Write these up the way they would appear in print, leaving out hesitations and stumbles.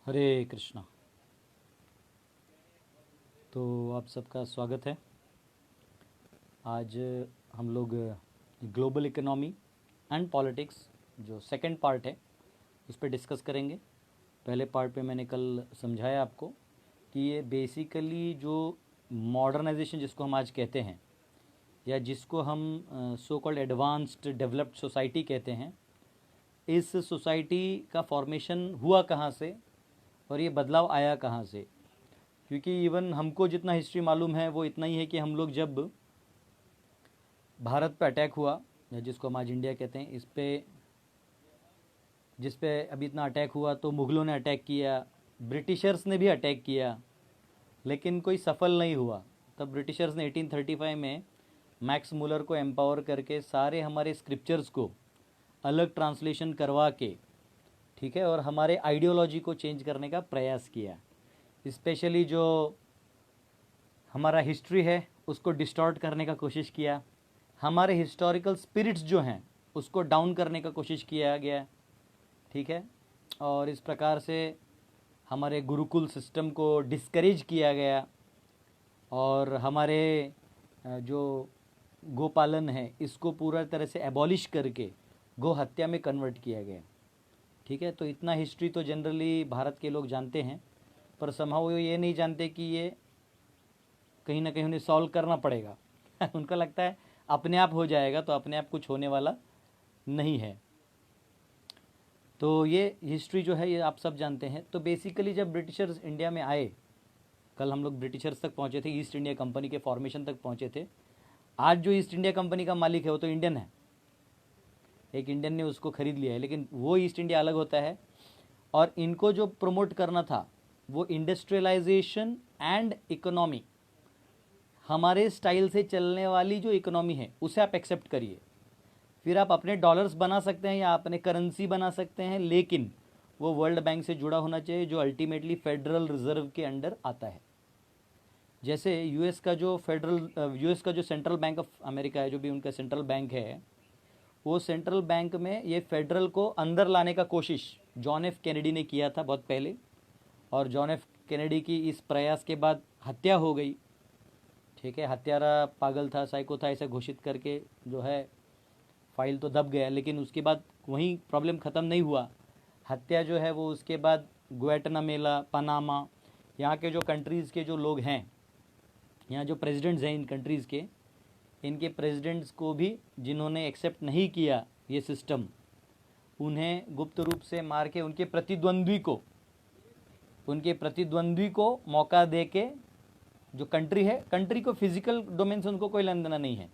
हरे कृष्णा। तो आप सबका स्वागत है। आज हम लोग ग्लोबल इकोनॉमी एंड पॉलिटिक्स जो सेकंड पार्ट है उस पर डिस्कस करेंगे। पहले पार्ट पे मैंने कल समझाया आपको कि ये बेसिकली जो मॉडर्नाइजेशन जिसको हम आज कहते हैं या जिसको हम so called advanced developed society कहते हैं, इस सोसाइटी का फॉर्मेशन हुआ कहाँ से और ये बदलाव आया कहाँ से। क्योंकि इवन हमको जितना हिस्ट्री मालूम है वो इतना ही है कि हम लोग जब भारत पे अटैक हुआ या जिसको हम आज इंडिया कहते हैं, जिस पे अभी इतना अटैक हुआ, तो मुग़लों ने अटैक किया, ब्रिटिशर्स ने भी अटैक किया, लेकिन कोई सफल नहीं हुआ। तब ब्रिटिशर्स ने 1835 में मैक्स मुलर को एम्पावर करके सारे हमारे स्क्रिप्चर्स को अलग ट्रांसलेशन करवा के, ठीक है, और हमारे आइडियोलॉजी को चेंज करने का प्रयास किया। स्पेशली जो हमारा हिस्ट्री है उसको डिस्टॉर्ट करने का कोशिश किया, हमारे हिस्टोरिकल स्पिरिट्स जो हैं उसको डाउन करने का कोशिश किया गया, ठीक है। और इस प्रकार से हमारे गुरुकुल सिस्टम को डिस्करेज किया गया और हमारे जो गोपालन है इसको पूरा तरह से एबॉलिश करके गो हत्या में कन्वर्ट किया गया, ठीक है। तो इतना हिस्ट्री तो जनरली भारत के लोग जानते हैं, पर समहाउ वो ये नहीं जानते कि ये कहीं ना कहीं उन्हें सॉल्व करना पड़ेगा उनका लगता है अपने आप हो जाएगा, तो अपने आप कुछ होने वाला नहीं है। तो ये हिस्ट्री जो है ये आप सब जानते हैं। तो बेसिकली जब ब्रिटिशर्स इंडिया में आए, कल हम लोग ब्रिटिशर्स तक पहुँचे थे, ईस्ट इंडिया कंपनी के फॉर्मेशन तक पहुँचे थे। आज जो ईस्ट इंडिया कंपनी का मालिक है वो तो इंडियन है, एक इंडियन ने उसको खरीद लिया है, लेकिन वो ईस्ट इंडिया अलग होता है। और इनको जो प्रमोट करना था वो इंडस्ट्रियलाइजेशन एंड इकोनॉमी, हमारे स्टाइल से चलने वाली जो इकोनॉमी है उसे आप एक्सेप्ट करिए, फिर आप अपने डॉलर्स बना सकते हैं या अपने करेंसी बना सकते हैं, लेकिन वो वर्ल्ड बैंक से जुड़ा होना चाहिए जो अल्टीमेटली फेडरल रिजर्व के अंडर आता है। जैसे यूएस का जो सेंट्रल बैंक ऑफ अमेरिका है, जो भी उनका सेंट्रल बैंक है, वो सेंट्रल बैंक में ये फेडरल को अंदर लाने का कोशिश जॉन एफ कैनेडी ने किया था बहुत पहले, और जॉन एफ कैनेडी की इस प्रयास के बाद हत्या हो गई, ठीक है। हत्यारा पागल था, साइको था, ऐसा घोषित करके जो है फाइल तो दब गया, लेकिन उसके बाद वहीं प्रॉब्लम ख़त्म नहीं हुआ। हत्या जो है वो उसके बाद ग्वाटेमाला, पनामा, यहाँ के जो कंट्रीज़ के जो लोग हैं, यहाँ जो प्रेसिडेंट्स हैं इन कंट्रीज़ के, इनके प्रेसिडेंट्स को भी जिन्होंने एक्सेप्ट नहीं किया ये सिस्टम, उन्हें गुप्त रूप से मार के उनके प्रतिद्वंद्वी को मौका दे के, जो कंट्री है, कंट्री को फिजिकल डोमेन से उनको कोई लेना देना नहीं है।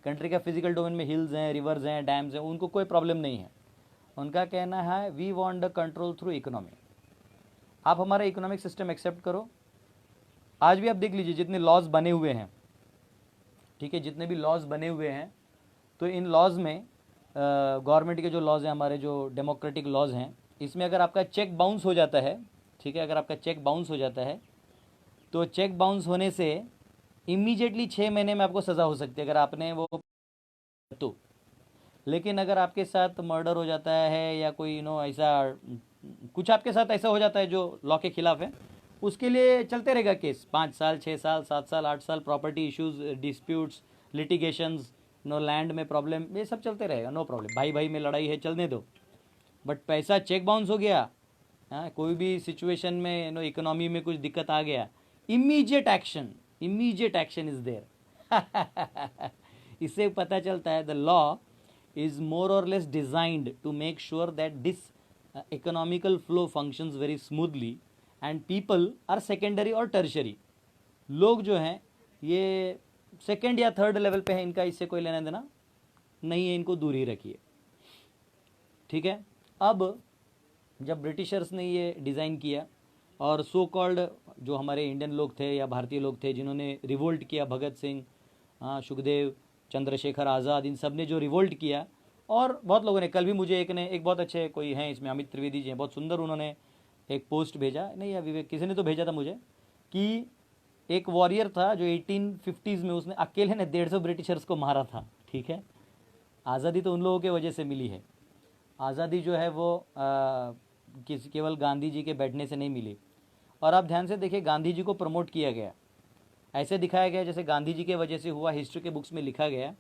कंट्री का फिजिकल डोमेन में हिल्स हैं, रिवर्स हैं, डैम्स हैं, उनको कोई प्रॉब्लम नहीं है। उनका कहना है we want the control through economy, आप हमारा इकोनॉमिक सिस्टम एक्सेप्ट करो। आज भी आप देख लीजिए जितने लॉज बने हुए हैं, ठीक है, जितने भी लॉज बने हुए हैं, तो इन लॉज में गवर्नमेंट के जो लॉज हैं, हमारे जो डेमोक्रेटिक लॉज हैं, इसमें अगर आपका चेक बाउंस हो जाता है, ठीक है, अगर आपका चेक बाउंस हो जाता है तो चेक बाउंस होने से इमीडिएटली 6 महीने में आपको सज़ा हो सकती है अगर आपने वो तो। लेकिन अगर आपके साथ मर्डर हो जाता है या कोई ऐसा कुछ आपके साथ ऐसा हो जाता है जो लॉ के खिलाफ है, उसके लिए चलते रहेगा केस, 5 साल, 6 साल, 7 साल, 8 साल, property issues, disputes, litigations, land में प्रॉब्लम, ये सब चलते रहेगा, नो प्रॉब्लम। भाई भाई में लड़ाई है, चलने दो। बट पैसा चेक बाउंस हो गया, हाँ, कोई भी सिचुएशन में इकोनॉमी में कुछ दिक्कत आ गया, इमीडिएट एक्शन इज देयर इससे पता चलता है the law is more or less designed to make sure that this economical flow functions very smoothly and people are secondary और tertiary। लोग जो हैं ये सेकेंड या थर्ड लेवल पे हैं, इनका इससे कोई लेना देना नहीं है, इनको दूर ही रखिए, ठीक है। अब जब ब्रिटिशर्स ने ये डिज़ाइन किया और सो कॉल्ड जो हमारे इंडियन लोग थे या भारतीय लोग थे जिन्होंने रिवोल्ट किया, भगत सिंह, सुखदेव, चंद्रशेखर आज़ाद, इन सब ने जो रिवोल्ट किया, और बहुत लोगों ने, कल भी मुझे एक बहुत अच्छे कोई हैं इसमें, अमित त्रिवेदी जी हैं, बहुत सुंदर उन्होंने एक पोस्ट भेजा, नहीं या विवेक किसी ने तो भेजा था मुझे, कि एक वॉरियर था जो 1850s में उसने अकेले ने 150 ब्रिटिशर्स को मारा था, ठीक है। आज़ादी तो उन लोगों के वजह से मिली है। आज़ादी जो है वो किसी केवल गांधी जी के बैठने से नहीं मिली। और आप ध्यान से देखिए, गांधी जी को प्रमोट किया गया, ऐसे दिखाया गया जैसे गांधी जी के वजह से हुआ। हिस्ट्री के बुक्स में लिखा गया,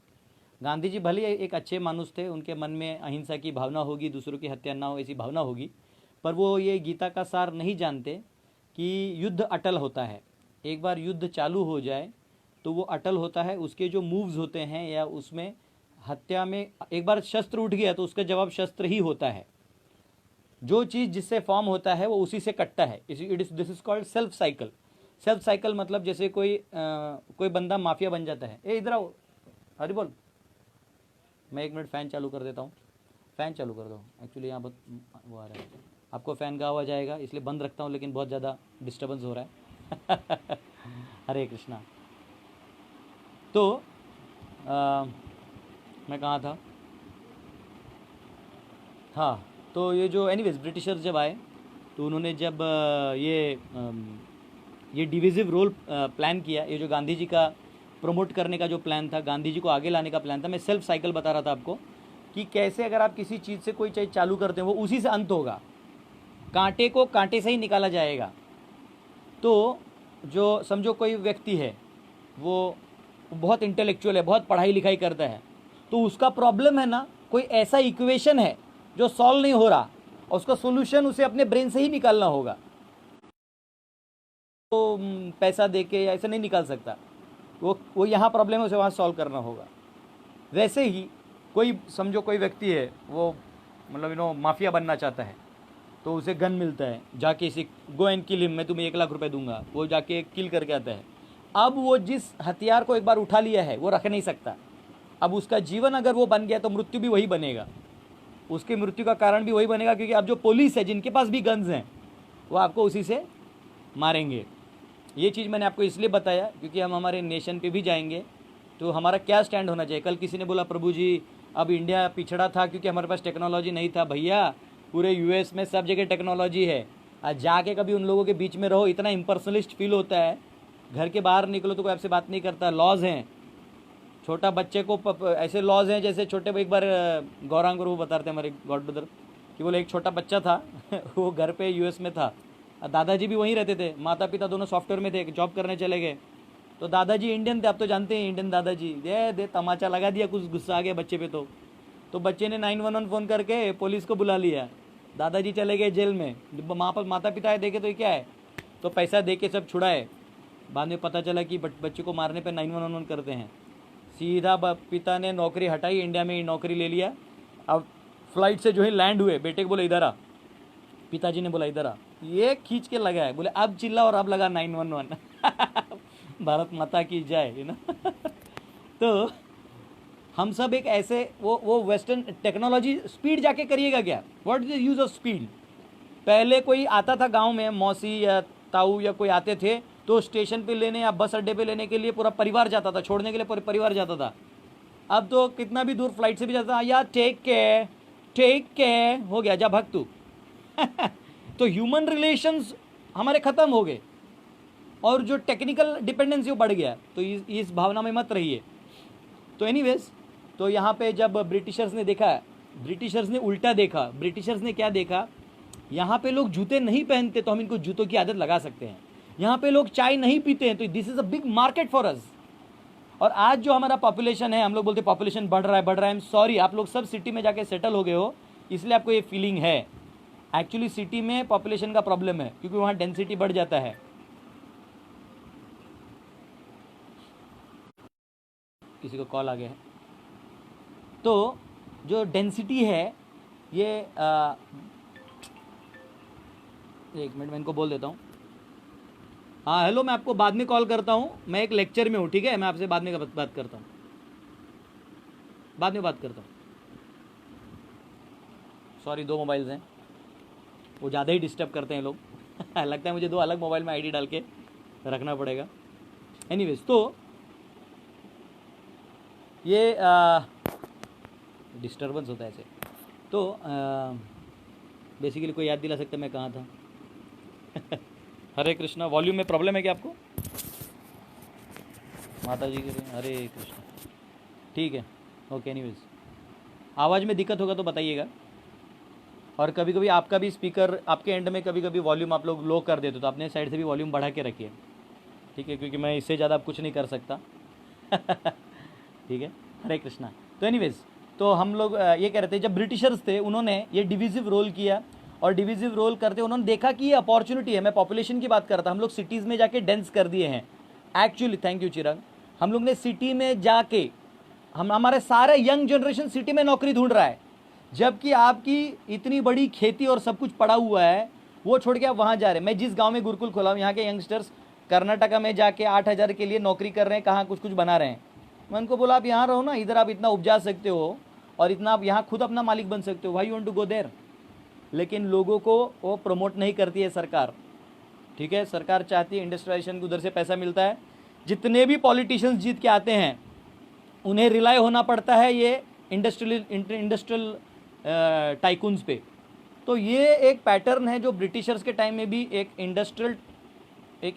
गांधी जी भले एक अच्छे मानुष थे, उनके मन में अहिंसा की भावना होगी, दूसरों की हत्या ना हो ऐसी भावना होगी, पर वो ये गीता का सार नहीं जानते कि युद्ध अटल होता है। एक बार युद्ध चालू हो जाए तो वो अटल होता है। उसके जो मूव्स होते हैं या उसमें हत्या में एक बार शस्त्र उठ गया तो उसका जवाब शस्त्र ही होता है। जो चीज़ जिससे फॉर्म होता है वो उसी से कटता है। This is called self cycle. Self cycle मतलब जैसे कोई बंदा माफिया बन जाता है। इधर आओ, हरी बोल। मैं 1 मिनट फ़ैन चालू कर देता हूँ। फ़ैन चालू कर दो, एक्चुअली यहाँ बहुत वो आ रहा है, आपको फ़ैन का आवाज़ आएगा इसलिए बंद रखता हूँ, लेकिन बहुत ज़्यादा डिस्टर्बेंस हो रहा है। हरे कृष्णा। तो मैं कहाँ था? हाँ, तो ये जो एनीवेज ब्रिटिशर्स जब आए तो उन्होंने जब ये डिविजिव रोल प्लान किया, ये जो गांधी जी का प्रमोट करने का जो प्लान था, गांधी जी को आगे लाने का प्लान था। मैं सेल्फ साइकिल बता रहा था आपको कि कैसे अगर आप किसी चीज़ से कोई चीज़ चालू करते हैं वो उसी से अंत होगा, कांटे को कांटे से ही निकाला जाएगा। तो जो समझो कोई व्यक्ति है, वो बहुत इंटेलेक्चुअल है, बहुत पढ़ाई लिखाई करता है, तो उसका प्रॉब्लम है ना, कोई ऐसा इक्वेशन है जो सॉल्व नहीं हो रहा और उसका सोल्यूशन उसे अपने ब्रेन से ही निकालना होगा। तो पैसा देके या ऐसे नहीं निकाल सकता, वो यहाँ प्रॉब्लम है, उसे वहाँ सॉल्व करना होगा। वैसे ही कोई समझो कोई व्यक्ति है, वो मतलब माफिया बनना चाहता है, तो उसे गन मिलता है, जाके इसे गो एंड किल हिम, मैं तुम्हें 1 लाख रुपए दूंगा, वो जाके किल करके आता है। अब वो जिस हथियार को एक बार उठा लिया है वो रख नहीं सकता। अब उसका जीवन अगर वो बन गया तो मृत्यु भी वही बनेगा, उसकी मृत्यु का कारण भी वही बनेगा, क्योंकि अब जो पुलिस है जिनके पास भी गन्स हैं वो आपको उसी से मारेंगे। ये चीज़ मैंने आपको इसलिए बताया क्योंकि हम हमारे नेशन पे भी जाएंगे तो हमारा क्या स्टैंड होना चाहिए। कल किसी ने बोला प्रभु जी अब इंडिया पिछड़ा था क्योंकि हमारे पास टेक्नोलॉजी नहीं था। भैया पूरे यूएस में सब जगह टेक्नोलॉजी है। आज जाके कभी उन लोगों के बीच में रहो, इतना इम्पर्सनलिस्ट फील होता है। घर के बाहर निकलो तो कोई आपसे बात नहीं करता, लॉज हैं। छोटा बच्चे को ऐसे लॉज हैं जैसे छोटे, एक बार गौरांग गुरु बता रहे थे हमारे गॉड ब्रदर कि बोले एक छोटा बच्चा था वो घर पे यूएस में था, दादाजी भी वहीं रहते थे, माता पिता दोनों सॉफ्टवेयर में थे, जॉब करने चले गए। तो दादाजी इंडियन थे, आप तो जानते हैं इंडियन दादाजी, दे तमाचा लगा दिया, कुछ गुस्सा आ गया बच्चे पे। तो बच्चे ने 911 फ़ोन करके पुलिस को बुला लिया, दादाजी चले गए जेल में। माता पिता है देखे तो ये क्या है, तो पैसा दे के सब छुड़ाए। बाद में पता चला कि बच्चे को मारने पर 911 करते हैं। सीधा पिता ने नौकरी हटाई, इंडिया में ही नौकरी ले लिया। अब फ्लाइट से जो ही लैंड हुए, बेटे को बोले इधर आ, पिताजी ने बोला इधर आ, ये खींच के लगा है, बोले अब चिल्ला, और अब लगा 911। भारत माता की जय, ना। तो हम सब एक ऐसे वो वेस्टर्न टेक्नोलॉजी स्पीड जाके करिएगा क्या, what is the use of speed. पहले कोई आता था गांव में, मौसी या ताऊ या कोई आते थे तो स्टेशन पे लेने या बस अड्डे पे लेने के लिए पूरा परिवार जाता था, छोड़ने के लिए पूरा परिवार जाता था। अब तो कितना भी दूर फ्लाइट से भी जाता था, यार टेक केयर हो गया, जा भाग तू। तो ह्यूमन रिलेशंस हमारे ख़त्म हो गए और जो टेक्निकल डिपेंडेंसी वो बढ़ गया। तो इस भावना में मत रहिए। तो एनीवेज, तो यहाँ पे जब ब्रिटिशर्स ने देखा, ब्रिटिशर्स ने उल्टा देखा। ब्रिटिशर्स ने क्या देखा, यहाँ पे लोग जूते नहीं पहनते तो हम इनको जूतों की आदत लगा सकते हैं। यहाँ पे लोग चाय नहीं पीते हैं तो this is a big market for us. और आज जो हमारा पॉपुलेशन है, हम लोग बोलते पॉपुलेशन बढ़ रहा है। आई एम सॉरी, आप लोग सब सिटी में जाके सेटल हो गए हो, इसलिए आपको ये फीलिंग है। एक्चुअली सिटी में पॉपुलेशन का प्रॉब्लम है क्योंकि वहाँ डेंसिटी बढ़ जाता है। किसी को कॉल आ गया है। तो जो डेंसिटी है ये एक मिनट मैं इनको बोल देता हूँ। हाँ हेलो, मैं आपको बाद में कॉल करता हूँ, मैं एक लेक्चर में हूँ, ठीक है। मैं आपसे बाद में बात करता हूँ, बाद में बात करता हूँ। सॉरी, 2 मोबाइल्स हैं, वो ज़्यादा ही डिस्टर्ब करते हैं लोग। लगता है मुझे 2 अलग मोबाइल में आईडी डाल के रखना पड़ेगा। एनीवेज, तो ये डिस्टर्बेंस होता है ऐसे। तो बेसिकली कोई याद दिला सकता है मैं कहाँ था। हरे कृष्णा। वॉल्यूम में प्रॉब्लम है क्या आपको? माता जी के हरे कृष्णा, ठीक है, ओके। एनीवेज, आवाज़ में दिक्कत होगा तो बताइएगा। और कभी कभी आपका भी स्पीकर, आपके एंड में कभी कभी वॉल्यूम आप लोग लो कर देते हो, तो अपने साइड से भी वॉल्यूम बढ़ा के रखिए, ठीक है, क्योंकि मैं इससे ज़्यादा कुछ नहीं कर सकता। ठीक है, हरे कृष्णा। तो एनीवेज, तो हम लोग ये कह रहे थे, जब ब्रिटिशर्स थे उन्होंने ये डिविजिव रोल किया, और डिविजिव रोल करते उन्होंने देखा कि ये अपॉर्चुनिटी है। मैं पॉपुलेशन की बात करता, हम लोग सिटीज़ में जाके डेंस कर दिए हैं एक्चुअली। थैंक यू चिराग। हम लोग ने सिटी में जाके, हमारे सारे यंग जनरेशन सिटी में नौकरी ढूंढ रहा है, जबकि आपकी इतनी बड़ी खेती और सब कुछ पड़ा हुआ है, वो छोड़ के आप वहाँ जा रहे हैं। मैं जिस गांव में गुरुकुल खोला हूँ, यहाँ के यंगस्टर्स कर्नाटका में जाके 8,000 के लिए नौकरी कर रहे हैं, कहाँ कुछ कुछ बना रहे हैं। मैं उनको बोला आप यहाँ रहो ना, इधर आप इतना उपजा सकते हो और इतना आप यहाँ खुद अपना मालिक बन सकते हो, why you want to go there. लेकिन लोगों को वो प्रमोट नहीं करती है सरकार, ठीक है। सरकार चाहती है इंडस्ट्रियलाइजेशन को, उधर से पैसा मिलता है। जितने भी पॉलिटिशियंस जीत के आते हैं उन्हें रिलाई होना पड़ता है ये इंडस्ट्रियल टाइकून्स पे। तो ये एक पैटर्न है जो ब्रिटिशर्स के टाइम में भी एक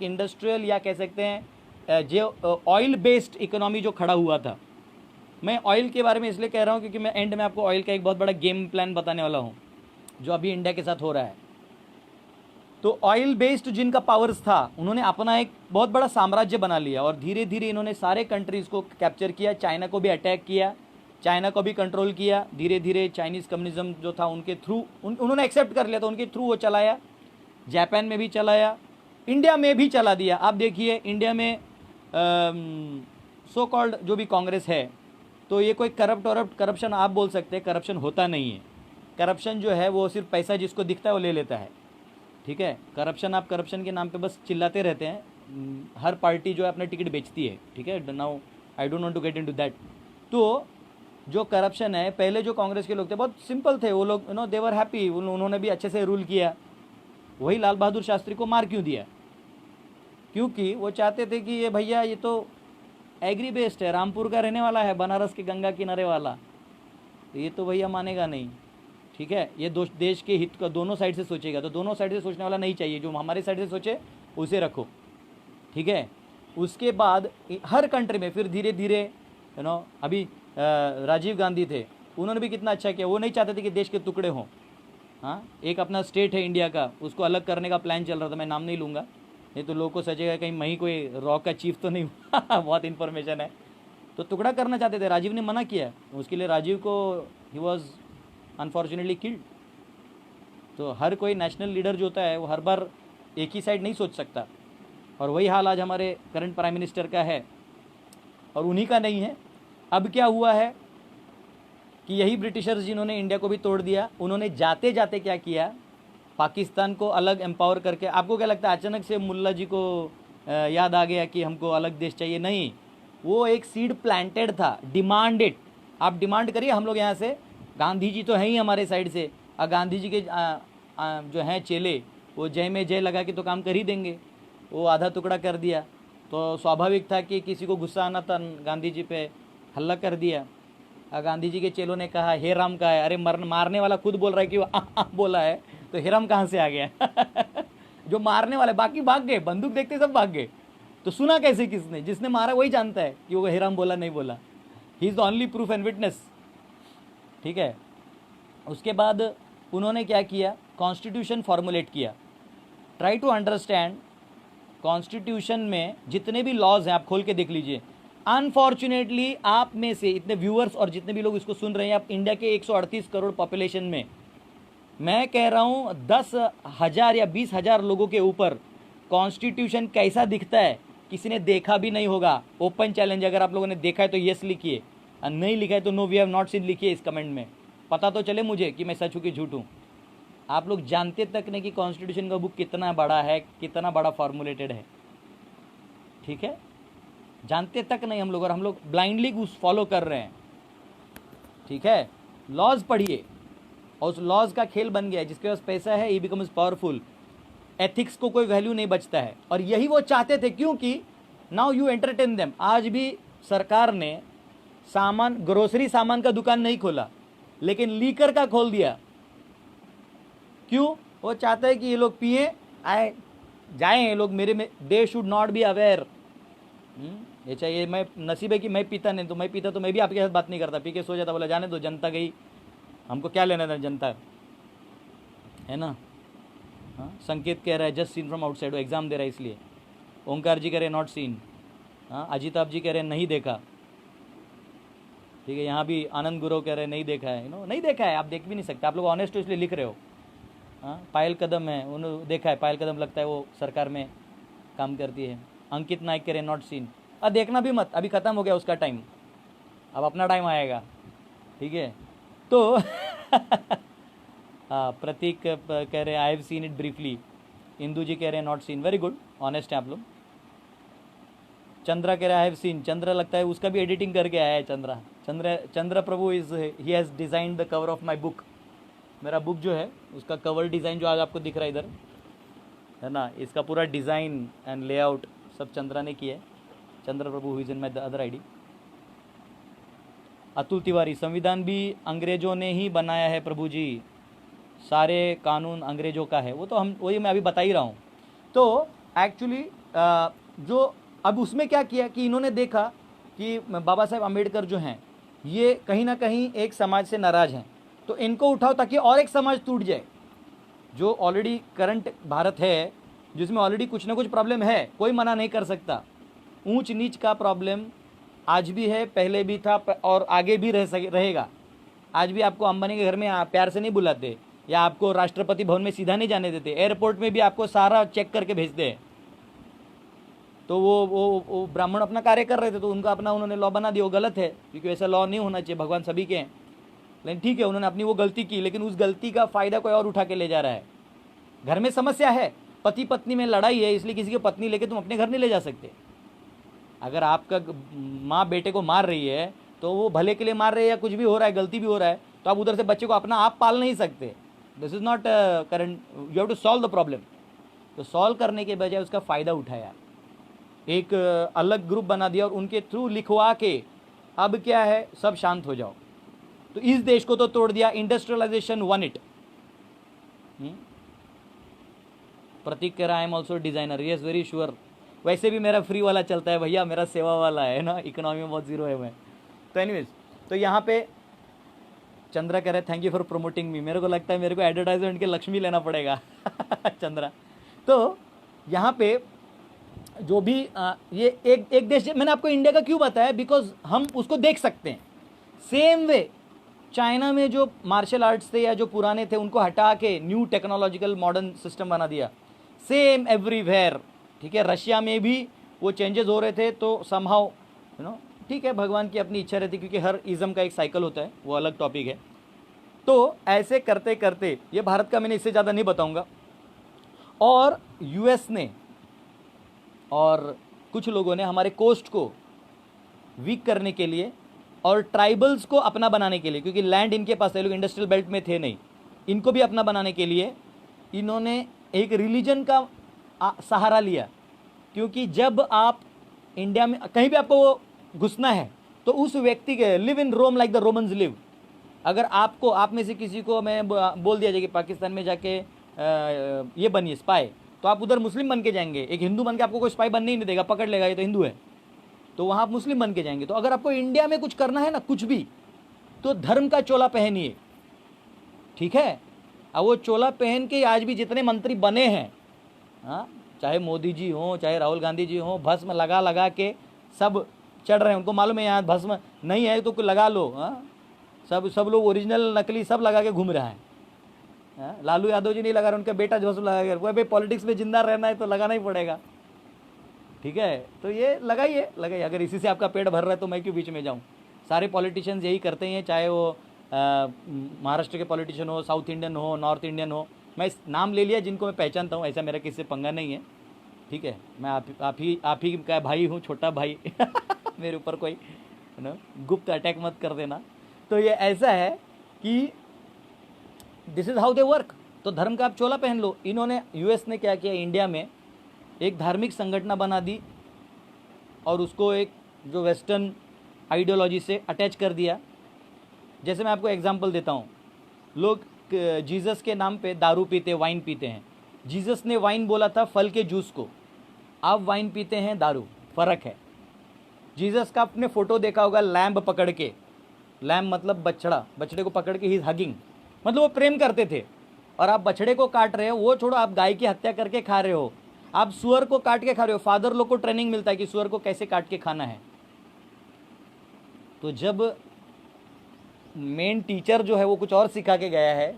इंडस्ट्रियल या कह सकते हैं जो ऑयल बेस्ड इकोनॉमी जो खड़ा हुआ था। मैं ऑयल के बारे में इसलिए कह रहा हूँ क्योंकि मैं एंड में आपको ऑयल का एक बहुत बड़ा गेम प्लान बताने वाला हूँ जो अभी इंडिया के साथ हो रहा है। तो ऑयल बेस्ड जिनका पावर्स था, उन्होंने अपना एक बहुत बड़ा साम्राज्य बना लिया और धीरे धीरे इन्होंने सारे कंट्रीज़ को कैप्चर किया, चाइना को भी अटैक किया, चाइना को भी कंट्रोल किया। धीरे धीरे चाइनीज़ कम्युनिज्म जो था उनके थ्रू उन्होंने एक्सेप्ट कर लिया, तो उनके थ्रू वो चलाया, जापान में भी चलाया, इंडिया में भी चला दिया। आप देखिए इंडिया में सो कॉल्ड जो भी कांग्रेस है, तो ये कोई करप्शन आप बोल सकते हैं, करप्शन होता नहीं है। करप्शन जो है वो सिर्फ पैसा जिसको दिखता है वो ले लेता है, ठीक है। करप्शन, आप करप्शन के नाम पे बस चिल्लाते रहते हैं। हर पार्टी जो है अपना टिकट बेचती है, ठीक है। Now I don't want to get into that. तो जो करप्शन है, पहले जो कांग्रेस के लोग थे बहुत सिंपल थे, वो लोग दे वर हैप्पी, उन्होंने भी अच्छे से रूल किया। वही लाल बहादुर शास्त्री को मार क्यों दिया? क्योंकि वो चाहते थे कि ये भैया ये तो एग्री बेस्ड है, रामपुर का रहने वाला है, बनारस के गंगा किनारे वाला, तो ये तो भैया मानेगा नहीं, ठीक है। ये देश के हित का दोनों साइड से सोचेगा, तो दोनों साइड से सोचने वाला नहीं चाहिए, जो हमारे साइड से सोचे उसे रखो, ठीक है। उसके बाद हर कंट्री में फिर धीरे धीरे अभी राजीव गांधी थे, उन्होंने भी कितना अच्छा किया। वो नहीं चाहते थे कि देश के टुकड़े हों। हाँ, एक अपना स्टेट है इंडिया का, उसको अलग करने का प्लान चल रहा था, मैं नाम नहीं लूँगा, नहीं तो लोगों को सचेगा कहीं मैं ही कोई रॉ का चीफ तो नहीं हूँ। बहुत इन्फॉर्मेशन है। तो टुकड़ा करना चाहते थे, राजीव ने मना किया, उसके लिए राजीव को ही वॉज अनफॉर्चुनेटली किल्ड। तो हर कोई नेशनल लीडर जो होता है वो हर बार एक ही साइड नहीं सोच सकता, और वही हाल आज हमारे करंट प्राइम मिनिस्टर का है और उन्हीं का नहीं है। अब क्या हुआ है कि यही ब्रिटिशर्स जिन्होंने इंडिया को भी तोड़ दिया, उन्होंने जाते जाते क्या किया, पाकिस्तान को अलग एम्पावर करके। आपको क्या लगता है अचानक से मुल्ला जी को याद आ गया कि हमको अलग देश चाहिए? नहीं, वो एक सीड प्लांटेड था, डिमांडेड। आप डिमांड करिए, हम लोग यहाँ से, गांधी जी तो हैं ही हमारे साइड से, और गांधी जी के जो हैं चेले, वो जय में जय लगा के तो काम कर ही देंगे। वो आधा टुकड़ा कर दिया, तो स्वाभाविक था कि किसी को गुस्सा आना था, गांधी जी पे हल्ला कर दिया। गांधी जी के चेलों ने कहा हे राम का है, अरे मारने वाला खुद बोल रहा है कि वो बोला है, तो हे राम कहाँ से आ गया? जो मारने वाले बाकी भाग गए, बंदूक देखते सब भाग गए, तो सुना कैसे किसने? जिसने मारा वही जानता है कि वो हे राम बोला नहीं बोला। He is the only proof and witness, ठीक है। उसके बाद उन्होंने क्या किया, कॉन्स्टिट्यूशन फॉर्मुलेट किया। ट्राई टू अंडरस्टैंड, कॉन्स्टिट्यूशन में जितने भी लॉज हैं आप खोल के देख लीजिए। अनफॉर्चुनेटली आप में से इतने व्यूअर्स और जितने भी लोग इसको सुन रहे हैं, आप इंडिया के 138 करोड़ पॉपुलेशन में, मैं कह रहा हूँ 10,000 या 20,000 लोगों के ऊपर कॉन्स्टिट्यूशन कैसा दिखता है किसी ने देखा भी नहीं होगा। ओपन चैलेंज, अगर आप लोगों ने देखा है तो यस लिखिए, और नहीं लिखा है तो no we have not seen लिखिए इस कमेंट में, पता तो चले मुझे कि मैं सच हूँ कि झूठ हूँ। आप लोग जानते तक नहीं कि कॉन्स्टिट्यूशन का बुक कितना बड़ा है, कितना बड़ा फॉर्मुलेटेड है, ठीक है। जानते तक नहीं हम लोग, और हम लोग ब्लाइंडली उस फॉलो कर रहे हैं, ठीक है। लॉज पढ़िए, और उस लॉज का खेल बन गया है, जिसके पास पैसा है ही बिकम्स पावरफुल। एथिक्स को कोई वैल्यू नहीं बचता है, और यही वो चाहते थे, क्योंकि नाउ यू एंटरटेन देम। आज भी सरकार ने सामान, ग्रोसरी सामान का दुकान नहीं खोला, लेकिन लीकर का खोल दिया। क्यों? वो चाहता है कि ये लोग पिए आए जाएं, ये लोग मेरे में, they should not be aware. ये चाहिए, मैं नसीब है कि मैं पीता नहीं, तो मैं पीता तो मैं भी आपके साथ बात नहीं करता, पी के सो जाता, बोला जाने दो, जनता गई, हमको क्या लेना था जनता, है ना। हाँ, संकेत कह रहा है जस्ट सीन फ्रॉम आउटसाइड, वो एग्जाम दे रहा है इसलिए। ओंकार जी कह रहे हैं नॉट सीन। हाँ, अजिताभ जी कह रहे हैं नहीं देखा। ठीक है, यहाँ भी आनंद गुरु कह रहे हैं नहीं देखा है, नहीं देखा है, आप देख भी नहीं सकते, आप लोग ऑनेस्ट हो इसलिए लिख रहे हो। हाँ, पायल कदम है, उन्होंने देखा है, पायल कदम लगता है वो सरकार में काम करती है। अंकित नाइक कह रहे हैं नॉट सीन। अब देखना भी मत, अभी ख़त्म हो गया उसका टाइम, अब अपना टाइम आएगा। ठीक है, तो हाँ, प्रतीक कह रहे हैं I have seen it briefly. Indu ji कह रहे हैं not seen, very good, honest है आप लोग। चंद्रा कह रहा है आई हैव सीन। चंद्रा लगता है उसका भी एडिटिंग करके आया है। Chandra Prabhu is he has design the cover of my book. मेरा बुक जो है उसका कवर डिज़ाइन जो आज आपको दिख रहा है इधर, है ना, इसका पूरा डिज़ाइन एंड लेआउट सब चंद्रा ने किया है। चंद्र प्रभु हुई is in my the other ID. Atul Tiwari, संविधान भी अंग्रेजों ने ही बनाया है प्रभु जी, सारे कानून अंग्रेजों का है। वो तो हम वही मैं अभी बता ही रहा हूँ। तो एक्चुअली जो अब उसमें क्या किया कि इन्होंने देखा कि बाबा साहेब अम्बेडकर जो हैं ये कहीं ना कहीं एक समाज से नाराज़ हैं, तो इनको उठाओ ताकि और एक समाज टूट जाए। जो ऑलरेडी करंट भारत है जिसमें ऑलरेडी कुछ ना कुछ प्रॉब्लम है, कोई मना नहीं कर सकता। ऊंच नीच का प्रॉब्लम आज भी है, पहले भी था और आगे भी रहेगा। आज भी आपको अंबानी के घर में प्यार से नहीं बुलाते, या आपको राष्ट्रपति भवन में सीधा नहीं जाने देते, एयरपोर्ट में भी आपको सारा चेक करके भेजते हैं। तो वो ब्राह्मण अपना कार्य कर रहे थे तो उनका अपना उन्होंने लॉ बना दिया, वो गलत है क्योंकि ऐसा लॉ नहीं होना चाहिए, भगवान सभी के हैं। लेकिन ठीक है, उन्होंने अपनी वो गलती की, लेकिन उस गलती का फ़ायदा कोई और उठा के ले जा रहा है। घर में समस्या है, पति पत्नी में लड़ाई है, इसलिए किसी की पत्नी लेके तुम अपने घर नहीं ले जा सकते। अगर आपका माँ बेटे को मार रही है तो वो भले के लिए मार रही है, या कुछ भी हो रहा है, गलती भी हो रहा है, तो आप उधर से बच्चे को अपना आप पाल नहीं सकते। This is not current, you have to solve the problem. तो सॉल्व करने के बजाय उसका फ़ायदा उठाया, एक अलग ग्रुप बना दिया और उनके थ्रू लिखवा के अब क्या है, सब शांत हो जाओ। तो इस देश को तो तोड़ दिया, इंडस्ट्रियलाइजेशन वन इट। प्रतीक कह रहा है I am also designer, yes very sure. वैसे भी मेरा फ्री वाला चलता है भैया, मेरा सेवा वाला है ना, इकोनॉमी में बहुत जीरो है मैं। तो एनीवेज, तो यहाँ पे चंद्रा कह रहे हैं थैंक यू फॉर प्रमोटिंग मी। मेरे को लगता है मेरे को एडवर्टाइजमेंट के लक्ष्मी लेना पड़ेगा चंद्रा। तो यहाँ पे जो भी ये एक देश, मैंने आपको इंडिया का क्यों बताया, बिकॉज हम उसको देख सकते हैं। सेम वे चाइना में जो मार्शल आर्ट्स थे या जो पुराने थे उनको हटा के न्यू टेक्नोलॉजिकल मॉडर्न सिस्टम बना दिया, सेम एवरीवेयर। ठीक है, रशिया में भी वो चेंजेस हो रहे थे, तो समहाउ ठीक है, भगवान की अपनी इच्छा रहती, क्योंकि हर इज़म का एक साइकिल होता है, वो अलग टॉपिक है। तो ऐसे करते करते, ये भारत का मैंने इससे ज़्यादा नहीं बताऊंगा। और यूएस ने और कुछ लोगों ने हमारे कोस्ट को वीक करने के लिए और ट्राइबल्स को अपना बनाने के लिए, क्योंकि लैंड इनके पास है, लोग इंडस्ट्रियल बेल्ट में थे नहीं, इनको भी अपना बनाने के लिए इन्होंने एक रिलीजन का सहारा लिया। क्योंकि जब आप इंडिया में कहीं भी आपको घुसना है तो उस व्यक्ति के live in Rome like the Romans live. अगर आपको, आप में से किसी को मैं बोल दिया जाए कि पाकिस्तान में जाके ये बनिए स्पाई, तो आप उधर मुस्लिम बन के जाएंगे। एक हिंदू बन के आपको कोई स्पाई बनने ही नहीं देगा, पकड़ लेगा ये तो हिंदू है, तो वहाँ आप मुस्लिम बन के जाएंगे। तो अगर आपको इंडिया में कुछ करना है ना, कुछ भी, तो धर्म का चोला पहनिए। ठीक है, अब वो चोला पहन के आज भी जितने मंत्री बने हैं, हाँ, चाहे मोदी जी हों, चाहे राहुल गांधी जी हों, भस्म लगा लगा के सब चढ़ रहे हैं। उनको मालूम है यहाँ भस्म नहीं है तो लगा लो। हाँ, सब लोग ओरिजिनल नकली सब लगा के घूम रहा है। हाँ, लालू यादव जी नहीं लगा रहे, उनका बेटा भस्म लगा के, वो भाई पॉलिटिक्स में जिंदा रहना है तो लगाना ही पड़ेगा। ठीक है, तो ये लगाइए लगाइए, अगर इसी से आपका पेट भर रहा है तो मैं क्यों बीच में जाऊँ। सारे पॉलिटिशियंस यही करते हैं, चाहे वो महाराष्ट्र के पॉलिटिशियन हो, साउथ इंडियन हो, नॉर्थ इंडियन हो। मैं नाम ले लिया जिनको मैं पहचानता हूँ, ऐसा मेरा किसी से पंगा नहीं है। ठीक है, मैं आप ही का भाई हूँ, छोटा भाई मेरे ऊपर कोई गुप्त अटैक मत कर देना। तो ये ऐसा है कि this is how they work. तो धर्म का आप चोला पहन लो। इन्होंने, यूएस ने क्या किया, इंडिया में एक धार्मिक संगठन बना दी और उसको एक जो वेस्टर्न आइडियोलॉजी से अटैच कर दिया। जैसे मैं आपको एग्जांपल देता हूँ, लोग जीसस के नाम पे दारू पीते, वाइन पीते हैं। जीसस ने वाइन बोला था फल के जूस को, आप वाइन पीते हैं दारू, फ़र्क है। जीसस का आपने फ़ोटो देखा होगा लैम्ब पकड़ के, लैम्ब मतलब बछड़ा, बछड़े को पकड़ के ही हगिंग, मतलब वो प्रेम करते थे। और आप बछड़े को काट रहे हो, वो छोड़ो, आप गाय की हत्या करके खा रहे हो, आप सुअर को काट के खा रहे हो। फादर लोग को ट्रेनिंग मिलता है कि सुअर को कैसे काट के खाना है। तो जब मेन टीचर जो है वो कुछ और सिखा के गया है,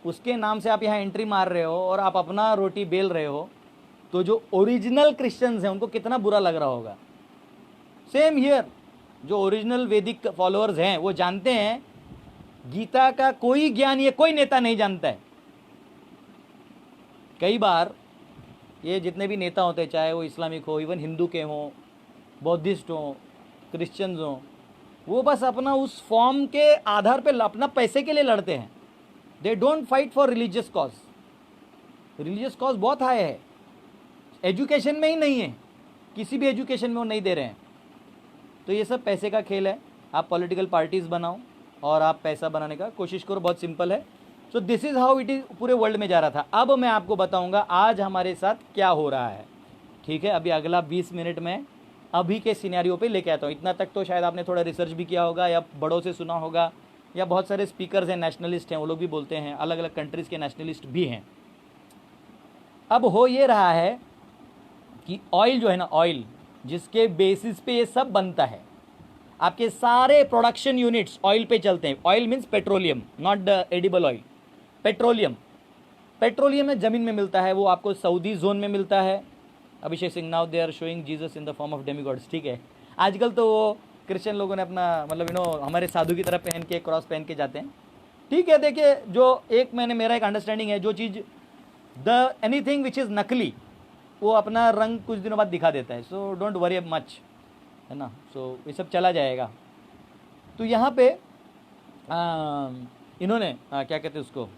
उसके नाम से आप यहाँ एंट्री मार रहे हो और आप अपना रोटी बेल रहे हो, तो जो ओरिजिनल क्रिश्चियंस हैं उनको कितना बुरा लग रहा होगा। सेम हियर, जो ओरिजिनल वैदिक फॉलोअर्स हैं वो जानते हैं गीता का कोई ज्ञान ये कोई नेता नहीं जानता है। कई बार ये जितने भी नेता होते हैं, चाहे वो इस्लामिक हो, इवन हिंदू के हों, बौद्धिस्ट हों, क्रिश्चियंस हों, वो बस अपना उस फॉर्म के आधार पे अपना पैसे के लिए लड़ते हैं। They don't fight for religious cause. Religious cause बहुत हाई है, एजुकेशन में ही नहीं है, किसी भी एजुकेशन में वो नहीं दे रहे हैं। तो ये सब पैसे का खेल है। आप पॉलिटिकल पार्टीज़ बनाओ और आप पैसा बनाने का कोशिश करो, बहुत सिंपल है। So this is how it is पूरे वर्ल्ड में जा रहा था। अब मैं आपको बताऊंगा आज हमारे साथ क्या हो रहा है, ठीक है। अभी अगला 20 मिनट में अभी के सिनेरियो पे लेके आता हूँ। इतना तक तो शायद आपने थोड़ा रिसर्च भी किया होगा या बड़ों से सुना होगा, या बहुत सारे स्पीकर्स हैं, नेशनलिस्ट हैं, वो लोग भी बोलते हैं, अलग अलग कंट्रीज़ के नेशनलिस्ट भी हैं। अब हो ये रहा है कि ऑयल जो है ना, ऑयल जिसके बेसिस पे ये सब बनता है, आपके सारे प्रोडक्शन यूनिट्स ऑयल पे चलते हैं। Oil means petroleum, not the edible oil, petroleum. Petroleum में ज़मीन में मिलता है, वो आपको सऊदी जोन में मिलता है। Abhishek Singh, now they are showing Jesus in the form of demigods, ठीक है। आजकल तो वो क्रिश्चियन लोगों ने अपना मतलब हमारे साधु की तरह पहन के, क्रॉस पहन के जाते हैं, ठीक है। देखिए, जो एक मेरा एक अंडरस्टैंडिंग है, जो चीज़ द एनीथिंग विच इज़ नकली वो अपना रंग कुछ दिनों बाद दिखा देता है। सो डोंट वरी मच, है ना। सो ये सब चला जाएगा। तो यहाँ पे इन्होंने क्या कहते हैं उसको,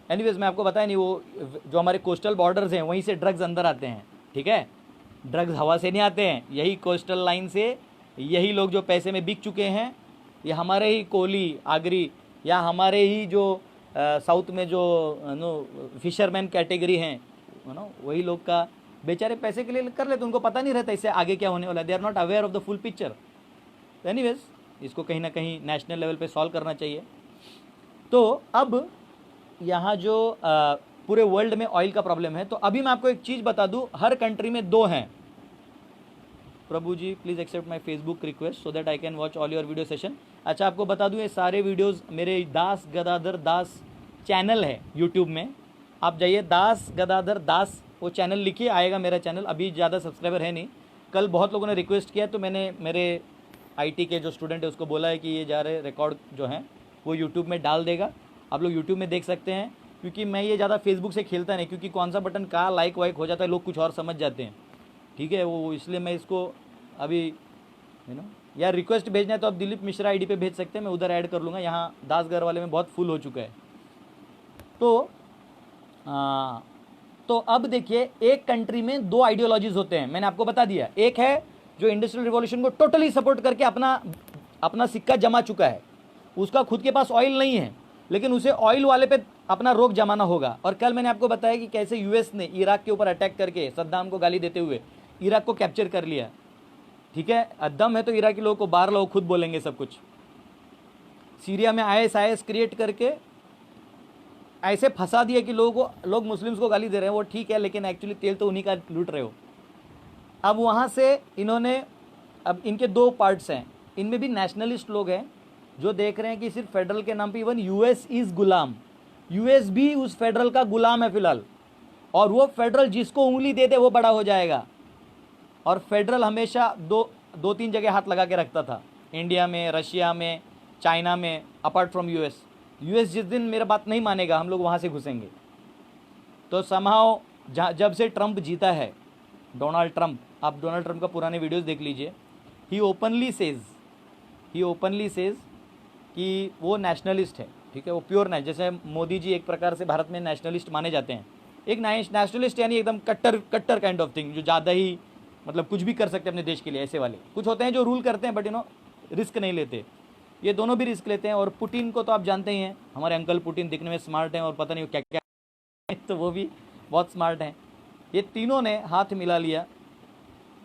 एनीवेज मैं आपको बताया नहीं, वो जो हमारे कोस्टल बॉर्डर्स हैं वहीं से ड्रग्स अंदर आते हैं, ठीक है। ड्रग्स हवा से नहीं आते हैं, यही कोस्टल लाइन से यही लोग जो पैसे में बिक चुके हैं, ये हमारे ही कोहली, आगरी, या हमारे ही जो साउथ में जो फिशरमैन कैटेगरी हैं, वही लोग का बेचारे पैसे के लिए कर लेते, उनको पता नहीं रहता इससे आगे क्या होने वाला है। They are not aware of the full picture. Anyways इसको कहीं ना कहीं नेशनल लेवल पे सॉल्व करना चाहिए। तो अब यहाँ जो पूरे वर्ल्ड में ऑयल का प्रॉब्लम है, तो अभी मैं आपको एक चीज़ बता दूँ, हर कंट्री में 2 हैं। Prabhu ji please accept my Facebook request so that I can watch all your video session. अच्छा, आपको बता दूँ ये सारे वीडियोस मेरे दास गदाधर दास चैनल है यूट्यूब में, आप जाइए दास गदाधर दास, वो चैनल लिखिए, आएगा मेरा चैनल। अभी ज़्यादा सब्सक्राइबर है नहीं, कल बहुत लोगों ने रिक्वेस्ट किया तो मैंने मेरे IT के जो स्टूडेंट है उसको बोला है कि ये जा रहे रिकॉर्ड जो हैं वो यूट्यूब में डाल देगा, आप लोग यूट्यूब में देख सकते हैं। क्योंकि मैं ये ज़्यादा फेसबुक से खेलता नहीं, क्योंकि कौन सा बटन कहाँ लाइक वाइक हो जाता है, लोग कुछ और समझ जाते हैं, ठीक है। वो इसलिए मैं इसको अभी या रिक्वेस्ट भेजना है तो आप दिलीप मिश्रा ID पे भेज सकते हैं, मैं उधर ऐड कर लूँगा। यहाँ दासगढ़ वाले में बहुत फुल हो चुका है। तो अब देखिए, एक कंट्री में 2 आइडियोलॉजीज होते हैं, मैंने आपको बता दिया। एक है जो इंडस्ट्रियल रिवॉल्यूशन को टोटली सपोर्ट करके अपना सिक्का जमा चुका है, उसका खुद के पास ऑयल नहीं है, लेकिन उसे ऑयल वाले पे अपना रोक जमाना होगा। और कल मैंने आपको बताया कि कैसे US ने इराक के ऊपर अटैक करके सद्दाम को गाली देते हुए इराक को कैप्चर कर लिया, ठीक है। दम है तो इराकी लोगों को बाहर लाओ, खुद बोलेंगे सब कुछ। सीरिया में IS क्रिएट करके ऐसे फंसा दिया कि लोग मुस्लिम्स को गाली दे रहे हैं, वो ठीक है, लेकिन एक्चुअली तेल तो उन्हीं का लूट रहे हो। अब वहाँ से इन्होंने, अब इनके 2 पार्ट्स हैं, इनमें भी नेशनलिस्ट लोग हैं जो देख रहे हैं कि सिर्फ फेडरल के नाम पे even US is Ghulam, US भी उस फेडरल का गुलाम है फिलहाल, और वो फेडरल जिसको उंगली दे दे वो बड़ा हो जाएगा। और फेडरल हमेशा 2-3 जगह हाथ लगा के रखता था, इंडिया में, रशिया में, चाइना में, अपार्ट फ्रॉम US जिस दिन मेरा बात नहीं मानेगा हम लोग वहाँ से घुसेंगे। तो समहाउ जब से ट्रंप जीता है, डोनाल्ड ट्रंप, आप डोनाल्ड ट्रंप का पुराने वीडियोस देख लीजिए, ही ओपनली सेज कि वो नेशनलिस्ट है, ठीक है। वो प्योर नहीं, जैसे मोदी जी एक प्रकार से भारत में नेशनलिस्ट माने जाते हैं, एक नेशनलिस्ट यानी एकदम कट्टर काइंड ऑफ थिंग, जो ज़्यादा ही मतलब कुछ भी कर सकते हैं अपने देश के लिए। ऐसे वाले कुछ होते हैं जो रूल करते हैं बट रिस्क नहीं लेते, ये दोनों भी रिस्क लेते हैं। और पुतिन को तो आप जानते ही हैं, हमारे अंकल पुतिन दिखने में स्मार्ट हैं और पता नहीं क्या क्या तो वो भी बहुत स्मार्ट हैं। ये तीनों ने हाथ मिला लिया,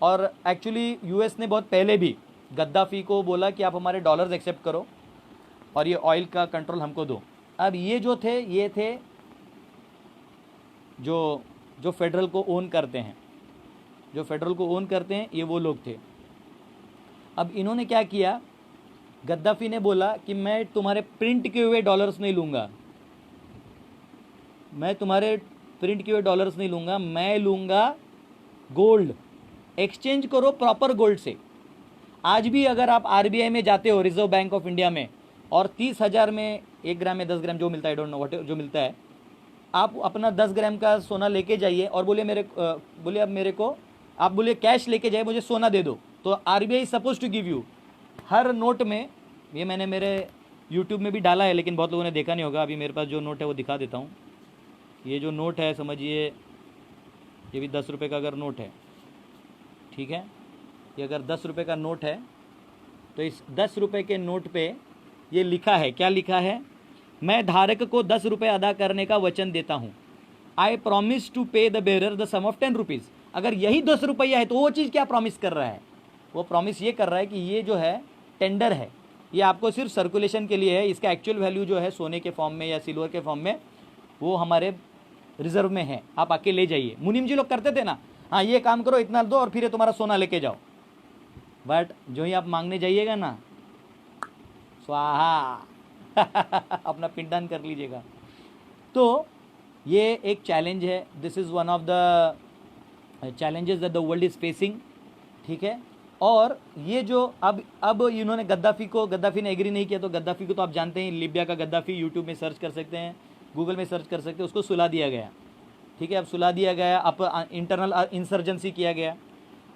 और एक्चुअली US ने बहुत पहले भी गद्दाफी को बोला कि आप हमारे डॉलर्स एक्सेप्ट करो और ये ऑयल का कंट्रोल हमको दो। अब ये जो थे, ये थे जो फेडरल को ओन करते हैं, जो फेडरल को ओन करते हैं, ये वो लोग थे। अब इन्होंने क्या किया, गद्दाफी ने बोला कि मैं तुम्हारे प्रिंट किए हुए डॉलर्स नहीं लूँगा, मैं तुम्हारे प्रिंट किए हुए डॉलर्स नहीं लूँगा, मैं लूँगा गोल्ड, एक्सचेंज करो प्रॉपर गोल्ड से। आज भी अगर आप आरबीआई में जाते हो, रिजर्व बैंक ऑफ इंडिया में, और 30,000 में 1 ग्राम में 10 ग्राम जो मिलता है, डोंट नो व्हाट जो मिलता है, आप अपना 10 ग्राम का सोना लेके जाइए और बोलिए अब मेरे को, आप बोलिए कैश लेके जाइए, मुझे सोना दे दो, तो RBI suppose to give you हर नोट में, ये मैंने मेरे यूट्यूब में भी डाला है लेकिन बहुत लोगों ने देखा नहीं होगा। अभी मेरे पास जो नोट है वो दिखा देता हूँ। ये जो नोट है समझिए, ये भी 10 रुपये का अगर नोट है, ठीक है, ये अगर 10 रुपये का नोट है तो इस 10 रुपये के नोट पे ये लिखा है, क्या लिखा है, मैं धारक को 10 रुपये अदा करने का वचन देता हूँ। I promise to pay the bearer the sum of 10 rupees. अगर यही 10 रुपया है तो वो चीज़ क्या प्रॉमिस कर रहा है, वो प्रॉमिस ये कर रहा है कि ये जो है टेंडर है, ये आपको सिर्फ सर्कुलेशन के लिए है, इसका एक्चुअल वैल्यू जो है सोने के फॉर्म में या सिल्वर के फॉर्म में वो हमारे रिजर्व में है, आप आके ले जाइए। मुनीम जी लोग करते थे ना, हाँ ये काम करो, इतना दो और फिर ये तुम्हारा सोना लेके जाओ। बट जो ही आप मांगने जाइएगा ना, स्वाहा अपना पिंडदान कर लीजिएगा। तो ये एक चैलेंज है, this is one of the challenges that the world is facing, ठीक है। और ये जो अब इन्होंने गद्दाफी ने एग्री नहीं किया, तो गद्दाफी को तो आप जानते हैं, लीबिया का गद्दाफी, यूट्यूब में सर्च कर सकते हैं, गूगल में सर्च कर सकते हैं, उसको सुला दिया गया, ठीक है। अब सुला दिया गया, अब इंटरनल इंसर्जेंसी किया गया,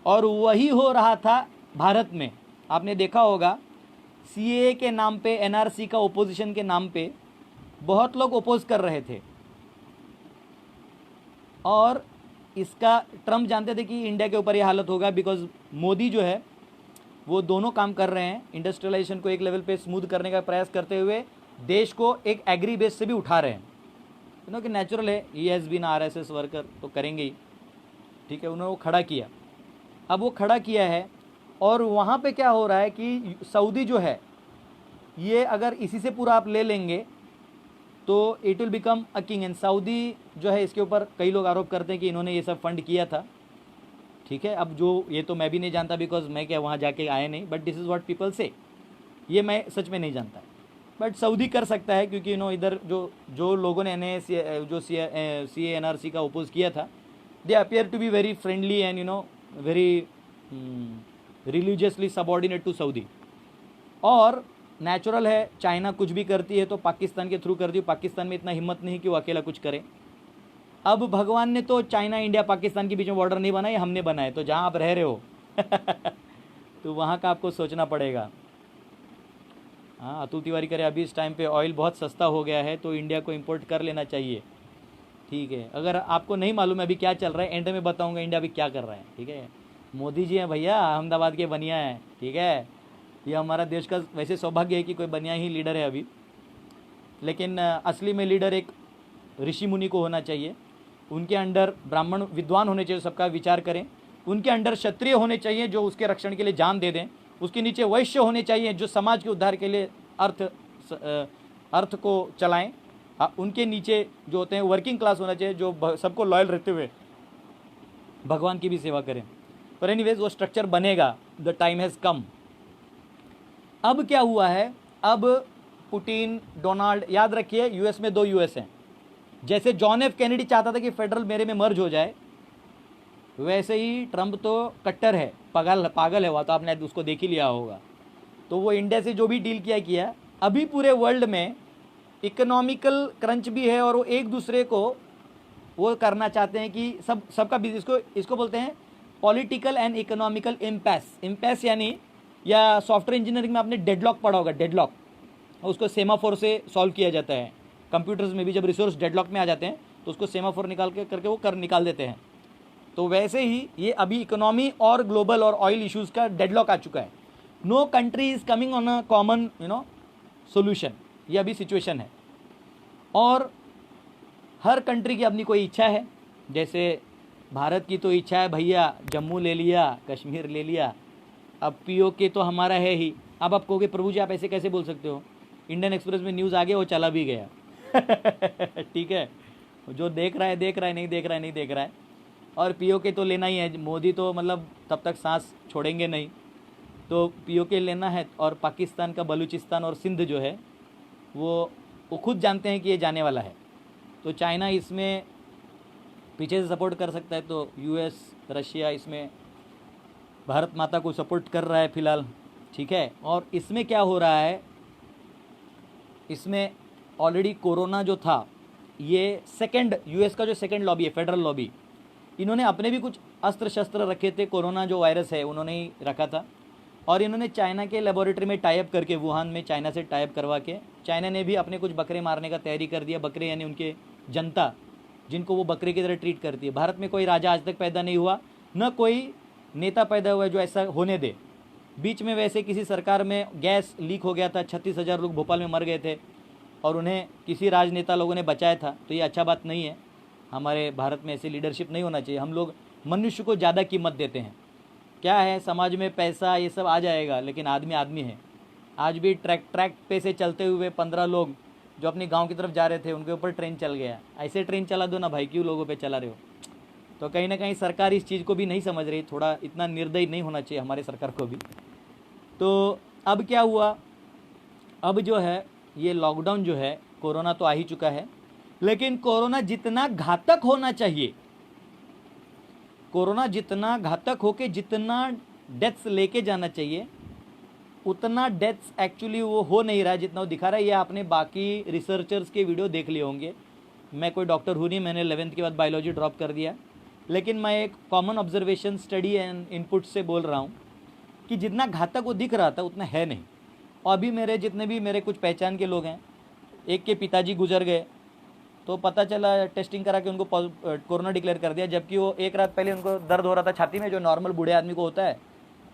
और वही हो रहा था भारत में। आपने देखा होगा सीएए के नाम पे, एनआरसी का ओपोजिशन के नाम पे बहुत लोग ओपोज कर रहे थे, और इसका ट्रम्प जानते थे कि इंडिया के ऊपर ये हालत होगा, बिकॉज मोदी जो है वो दोनों काम कर रहे हैं, इंडस्ट्रियलाइजेशन को एक लेवल पे स्मूथ करने का प्रयास करते हुए देश को एक एग्री बेस से भी उठा रहे हैं, यू नो कि नेचुरल है, he has been RSS worker तो करेंगे ही, ठीक है। उन्होंने वो खड़ा किया, अब वो खड़ा किया है, और वहाँ पे क्या हो रहा है कि सऊदी जो है ये अगर इसी से पूरा आप ले लेंगे तो it will become a king. And Saudi जो है, इसके ऊपर कई लोग आरोप करते हैं कि इन्होंने ये सब फंड किया था, ठीक है। अब जो ये तो मैं भी नहीं जानता, बिकॉज मैं क्या वहाँ जाके आया नहीं, but this is what people से, ये मैं सच में नहीं जानता, बट सऊदी कर सकता है, क्योंकि इधर जो लोगों ने जो सी एनआरसी का ओपोज किया था, they appear to be very friendly and very religiously subordinate to Saudi. और नेचुरल है, चाइना कुछ भी करती है तो पाकिस्तान के थ्रू करती है, पाकिस्तान में इतना हिम्मत नहीं कि वो अकेला कुछ करे। अब भगवान ने तो चाइना, इंडिया, पाकिस्तान के बीच में बॉर्डर नहीं बनाया, हमने बनाया, तो जहाँ आप रह रहे हो तो वहाँ का आपको सोचना पड़ेगा। हाँ, अतुल तिवारी करे, अभी इस टाइम पे ऑयल बहुत सस्ता हो गया है तो इंडिया को इंपोर्ट कर लेना चाहिए, ठीक है। अगर आपको नहीं मालूम है अभी क्या चल रहा है, एंड में बताऊँगा इंडिया अभी क्या कर रहा है, ठीक है। मोदी जी हैं भैया, अहमदाबाद के बनिया हैं, ठीक है। ये हमारा देश का वैसे सौभाग्य है कि कोई बनिया ही लीडर है अभी, लेकिन असली में लीडर एक ऋषि मुनि को होना चाहिए, उनके अंडर ब्राह्मण विद्वान होने चाहिए, सबका विचार करें, उनके अंडर क्षत्रिय होने चाहिए जो उसके रक्षण के लिए जान दे दें, उसके नीचे वैश्य होने चाहिए जो समाज के उद्धार के लिए अर्थ को चलाएं, उनके नीचे जो होते हैं वर्किंग क्लास होना चाहिए जो सबको लॉयल रहते हुए भगवान की भी सेवा करें। पर एनीवेज वो स्ट्रक्चर बनेगा, द टाइम हैज़ कम। अब क्या हुआ है, अब पुतिन, डोनाल्ड, याद रखिए यूएस में 2 यूएस हैं। जैसे जॉन एफ कैनेडी चाहता था कि फेडरल मेरे में मर्ज हो जाए, वैसे ही ट्रंप तो कट्टर है, पागल है, वह तो आपने उसको देख ही लिया होगा। तो वो इंडिया से जो भी डील किया, अभी पूरे वर्ल्ड में इकोनॉमिकल क्रंच भी है, और वो एक दूसरे को वो करना चाहते हैं कि सबका बिजनेस, इसको बोलते हैं पॉलिटिकल एंड इकोनॉमिकल इम्पैस यानी, या सॉफ्टवेयर इंजीनियरिंग में आपने डेडलॉक पढ़ा होगा, डेडलॉक, उसको सेमाफोर से सॉल्व किया जाता है। कंप्यूटर्स में भी जब रिसोर्स डेडलॉक में आ जाते हैं तो उसको सेमाफोर निकाल के करके वो निकाल देते हैं। तो वैसे ही ये अभी इकोनॉमी और ग्लोबल और ऑयल इश्यूज़ का डेडलॉक आ चुका है। No country is coming on a common solution, ये अभी सिचुएशन है। और हर कंट्री की अपनी कोई इच्छा है, जैसे भारत की तो इच्छा है भैया जम्मू ले लिया, कश्मीर ले लिया, अब पीओके तो हमारा है ही। अब आप कहोगे प्रभु जी आप ऐसे कैसे बोल सकते हो, इंडियन एक्सप्रेस में न्यूज़ आ गया, वो चला भी गया ठीक है, जो देख रहा है देख रहा है, नहीं देख रहा है नहीं देख रहा है। और पीओके तो लेना ही है, मोदी तो मतलब तब तक सांस छोड़ेंगे नहीं, तो पीओके लेना है। और पाकिस्तान का बलूचिस्तान और सिंध जो है वो खुद जानते हैं कि ये जाने वाला है, तो चाइना इसमें पीछे से सपोर्ट कर सकता है, तो यूएस रशिया इसमें भारत माता को सपोर्ट कर रहा है फिलहाल, ठीक है। और इसमें क्या हो रहा है, इसमें ऑलरेडी कोरोना जो था, ये सेकंड यूएस का जो सेकंड लॉबी है, फेडरल लॉबी, इन्होंने अपने भी कुछ अस्त्र शस्त्र रखे थे, कोरोना जो वायरस है उन्होंने ही रखा था। और इन्होंने चाइना के लेबोरेटरी में टाइप करके, वुहान में चाइना से टाइप करवा के, चाइना ने भी अपने कुछ बकरे मारने का तैयारी कर दिया। बकरे यानी उनके जनता, जिनको वो बकरे की तरह ट्रीट करती है। भारत में कोई राजा आज तक पैदा नहीं हुआ, न कोई नेता पैदा हुआ है जो ऐसा होने दे। बीच में वैसे किसी सरकार में गैस लीक हो गया था, 36,000 लोग भोपाल में मर गए थे और उन्हें किसी राजनेता लोगों ने बचाया था, तो ये अच्छा बात नहीं है। हमारे भारत में ऐसी लीडरशिप नहीं होना चाहिए। हम लोग मनुष्य को ज़्यादा कीमत देते हैं। क्या है, समाज में पैसा ये सब आ जाएगा, लेकिन आदमी आदमी है। आज भी ट्रैक पे से चलते हुए 15 लोग जो अपने गांव की तरफ जा रहे थे, उनके ऊपर ट्रेन चल गया। ऐसे ट्रेन चला दो ना भाई, क्यों लोगों पे चला रहे हो। तो कहीं ना कहीं सरकार इस चीज़ को भी नहीं समझ रही, थोड़ा इतना निर्दयी नहीं होना चाहिए हमारे सरकार को भी। तो अब क्या हुआ, अब जो है ये लॉकडाउन जो है, कोरोना तो आ ही चुका है, लेकिन कोरोना जितना घातक होना चाहिए, कोरोना जितना घातक होके जितना डेथ्स लेके जाना चाहिए, उतना डेथ्स एक्चुअली वो हो नहीं रहा है जितना वो दिखा रहा है। ये आपने बाकी रिसर्चर्स के वीडियो देख लिए होंगे। मैं कोई डॉक्टर हूँ नहीं, मैंने 11th के बाद बायोलॉजी ड्रॉप कर दिया, लेकिन मैं एक common observation, study and input से बोल रहा हूँ कि जितना घातक वो दिख रहा था उतना है नहीं। और अभी मेरे जितने भी मेरे कुछ पहचान के लोग हैं, एक के पिताजी गुजर गए, तो पता चला टेस्टिंग करा के उनको कोरोना डिक्लेयर कर दिया, जबकि वो एक रात पहले उनको दर्द हो रहा था छाती में, जो नॉर्मल बूढ़े आदमी को होता है,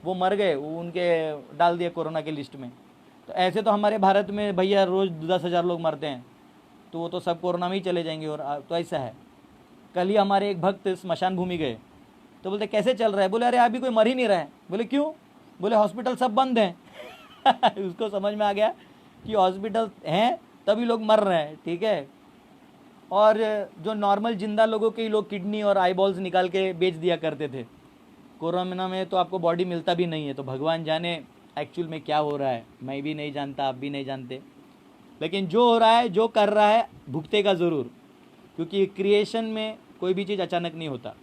वो मर गए, वो उनके डाल दिया कोरोना के लिस्ट में। तो ऐसे तो हमारे भारत में भैया रोज़ 10,000 लोग मरते हैं, तो वो तो सब कोरोना में ही चले जाएंगे। और तो ऐसा है। कल ही हमारे एक भक्त स्मशान भूमि गए, तो बोलते कैसे चल रहा है, बोले अरे अभी कोई मर ही नहीं रहा है। बोले क्यों, बोले हॉस्पिटल सब बंद हैं। उसको समझ में आ गया कि हॉस्पिटल हैं तभी लोग मर रहे हैं, ठीक है। और जो नॉर्मल जिंदा लोगों के ही लोग किडनी और आईबॉल्स निकाल के बेच दिया करते थे। कोरोना में तो आपको बॉडी मिलता भी नहीं है, तो भगवान जाने एक्चुअल में क्या हो रहा है, मैं भी नहीं जानता, आप भी नहीं जानते। लेकिन जो हो रहा है, जो कर रहा है, भुगतेगा ज़रूर, क्योंकि क्रिएशन में कोई भी चीज़ अचानक नहीं होता।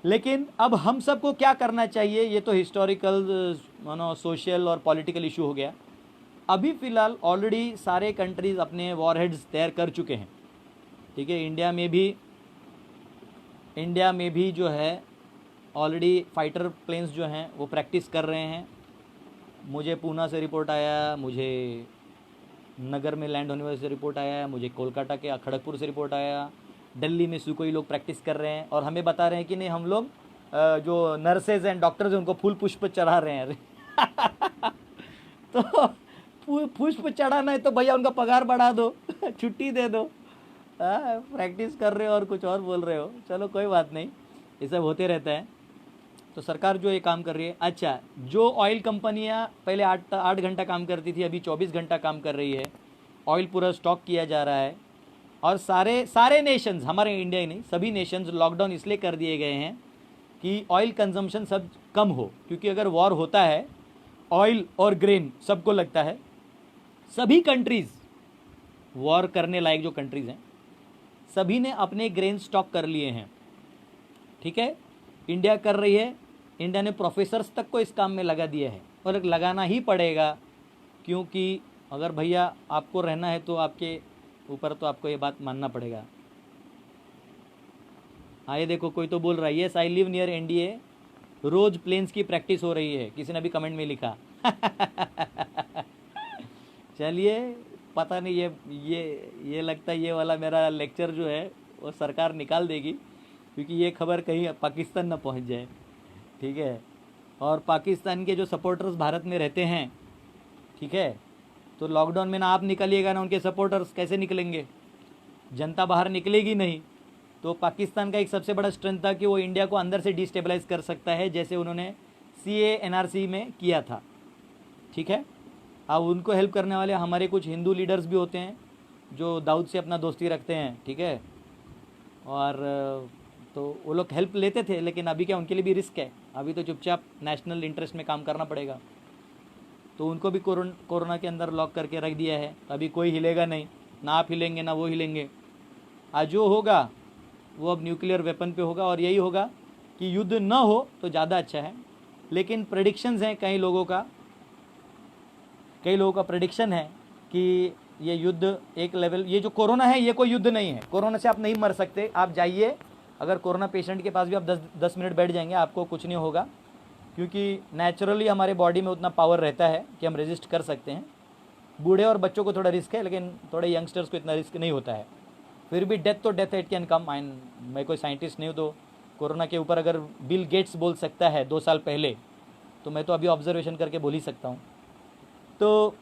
लेकिन अब हम सबको क्या करना चाहिए, ये तो हिस्टोरिकल सोशल और पॉलिटिकल इशू हो गया। अभी फ़िलहाल ऑलरेडी सारे कंट्रीज़ अपने वॉर हेड्स तैयार कर चुके हैं, ठीक है। इंडिया में भी जो है ऑलरेडी फाइटर प्लेन्स जो हैं वो प्रैक्टिस कर रहे हैं। मुझे पूना से रिपोर्ट आया, मुझे नगर में लैंड होने वाले से रिपोर्ट आया, मुझे कोलकाता के खड़गपुर से रिपोर्ट आया, दिल्ली में सुकोई लोग प्रैक्टिस कर रहे हैं। और हमें बता रहे हैं कि नहीं, हम लोग जो नर्सेज एंड डॉक्टर्स हैं उनको फूल पुष्प चढ़ा रहे हैं। तो पुष्प चढ़ाना है तो भैया उनका पगार बढ़ा दो, छुट्टी दे दो। प्रैक्टिस कर रहे हो और कुछ और बोल रहे हो, चलो कोई बात नहीं, ये सब होते रहता है। तो सरकार जो ये काम कर रही है, अच्छा, जो ऑयल कंपनियां पहले 8 घंटा काम करती थी, अभी 24 घंटा काम कर रही है। ऑयल पूरा स्टॉक किया जा रहा है। और सारे नेशंस, हमारे इंडिया ही नहीं, सभी नेशंस लॉकडाउन इसलिए कर दिए गए हैं कि ऑयल कंजम्पशन सब कम हो। क्योंकि अगर वॉर होता है, ऑयल और ग्रेन सबको लगता है। सभी कंट्रीज़, वॉर करने लायक जो कंट्रीज़ हैं, सभी ने अपने ग्रेन स्टॉक कर लिए हैं, ठीक है। इंडिया कर रही है, इंडिया ने प्रोफेसर्स तक को इस काम में लगा दिया है, और लगाना ही पड़ेगा, क्योंकि अगर भैया आपको रहना है तो आपके ऊपर तो आपको ये बात मानना पड़ेगा। हाँ, ये देखो कोई तो बोल रहा है, yes I live near NDA, रोज प्लेन्स की प्रैक्टिस हो रही है, किसी ने भी कमेंट में लिखा। चलिए, पता नहीं, ये लगता है ये वाला मेरा लेक्चर जो है वो सरकार निकाल देगी, क्योंकि ये खबर कहीं पाकिस्तान ना पहुंच जाए, ठीक है। और पाकिस्तान के जो सपोर्टर्स भारत में रहते हैं, ठीक है, तो लॉकडाउन में ना आप निकलिएगा ना उनके सपोर्टर्स कैसे निकलेंगे, जनता बाहर निकलेगी नहीं। तो पाकिस्तान का एक सबसे बड़ा स्ट्रेंथ था कि वो इंडिया को अंदर से डिस्टेबलाइज कर सकता है, जैसे उन्होंने CAA NRC में किया था, ठीक है। अब उनको हेल्प करने वाले हमारे कुछ हिंदू लीडर्स भी होते हैं, जो दाऊद से अपना दोस्ती रखते हैं, ठीक है, और तो वो लोग हेल्प लेते थे, लेकिन अभी क्या उनके लिए भी रिस्क है, अभी तो चुपचाप नेशनल इंटरेस्ट में काम करना पड़ेगा। तो उनको भी कोरोना के अंदर लॉक करके रख दिया है, अभी कोई हिलेगा नहीं, ना आप हिलेंगे ना वो हिलेंगे। आज जो होगा वो अब न्यूक्लियर वेपन पे होगा, और यही होगा कि युद्ध न हो तो ज़्यादा अच्छा है। लेकिन प्रेडिक्शंस हैं कई लोगों का प्रेडिक्शन है कि ये युद्ध एक लेवल, ये जो कोरोना है ये कोई युद्ध नहीं है, कोरोना से आप नहीं मर सकते। आप जाइए, अगर कोरोना पेशेंट के पास भी आप 10 मिनट बैठ जाएंगे आपको कुछ नहीं होगा, क्योंकि नेचुरली हमारे बॉडी में उतना पावर रहता है कि हम रेजिस्ट कर सकते हैं। बूढ़े और बच्चों को थोड़ा रिस्क है, लेकिन थोड़े यंगस्टर्स को इतना रिस्क नहीं होता है। फिर भी डेथ तो डेथ है, इट कैन कम। मैं कोई साइंटिस्ट नहीं हूँ, तो कोरोना के ऊपर अगर बिल गेट्स बोल सकता है 2 साल पहले, तो मैं तो अभी ऑब्जर्वेशन करके बोल ही सकता हूँ। तो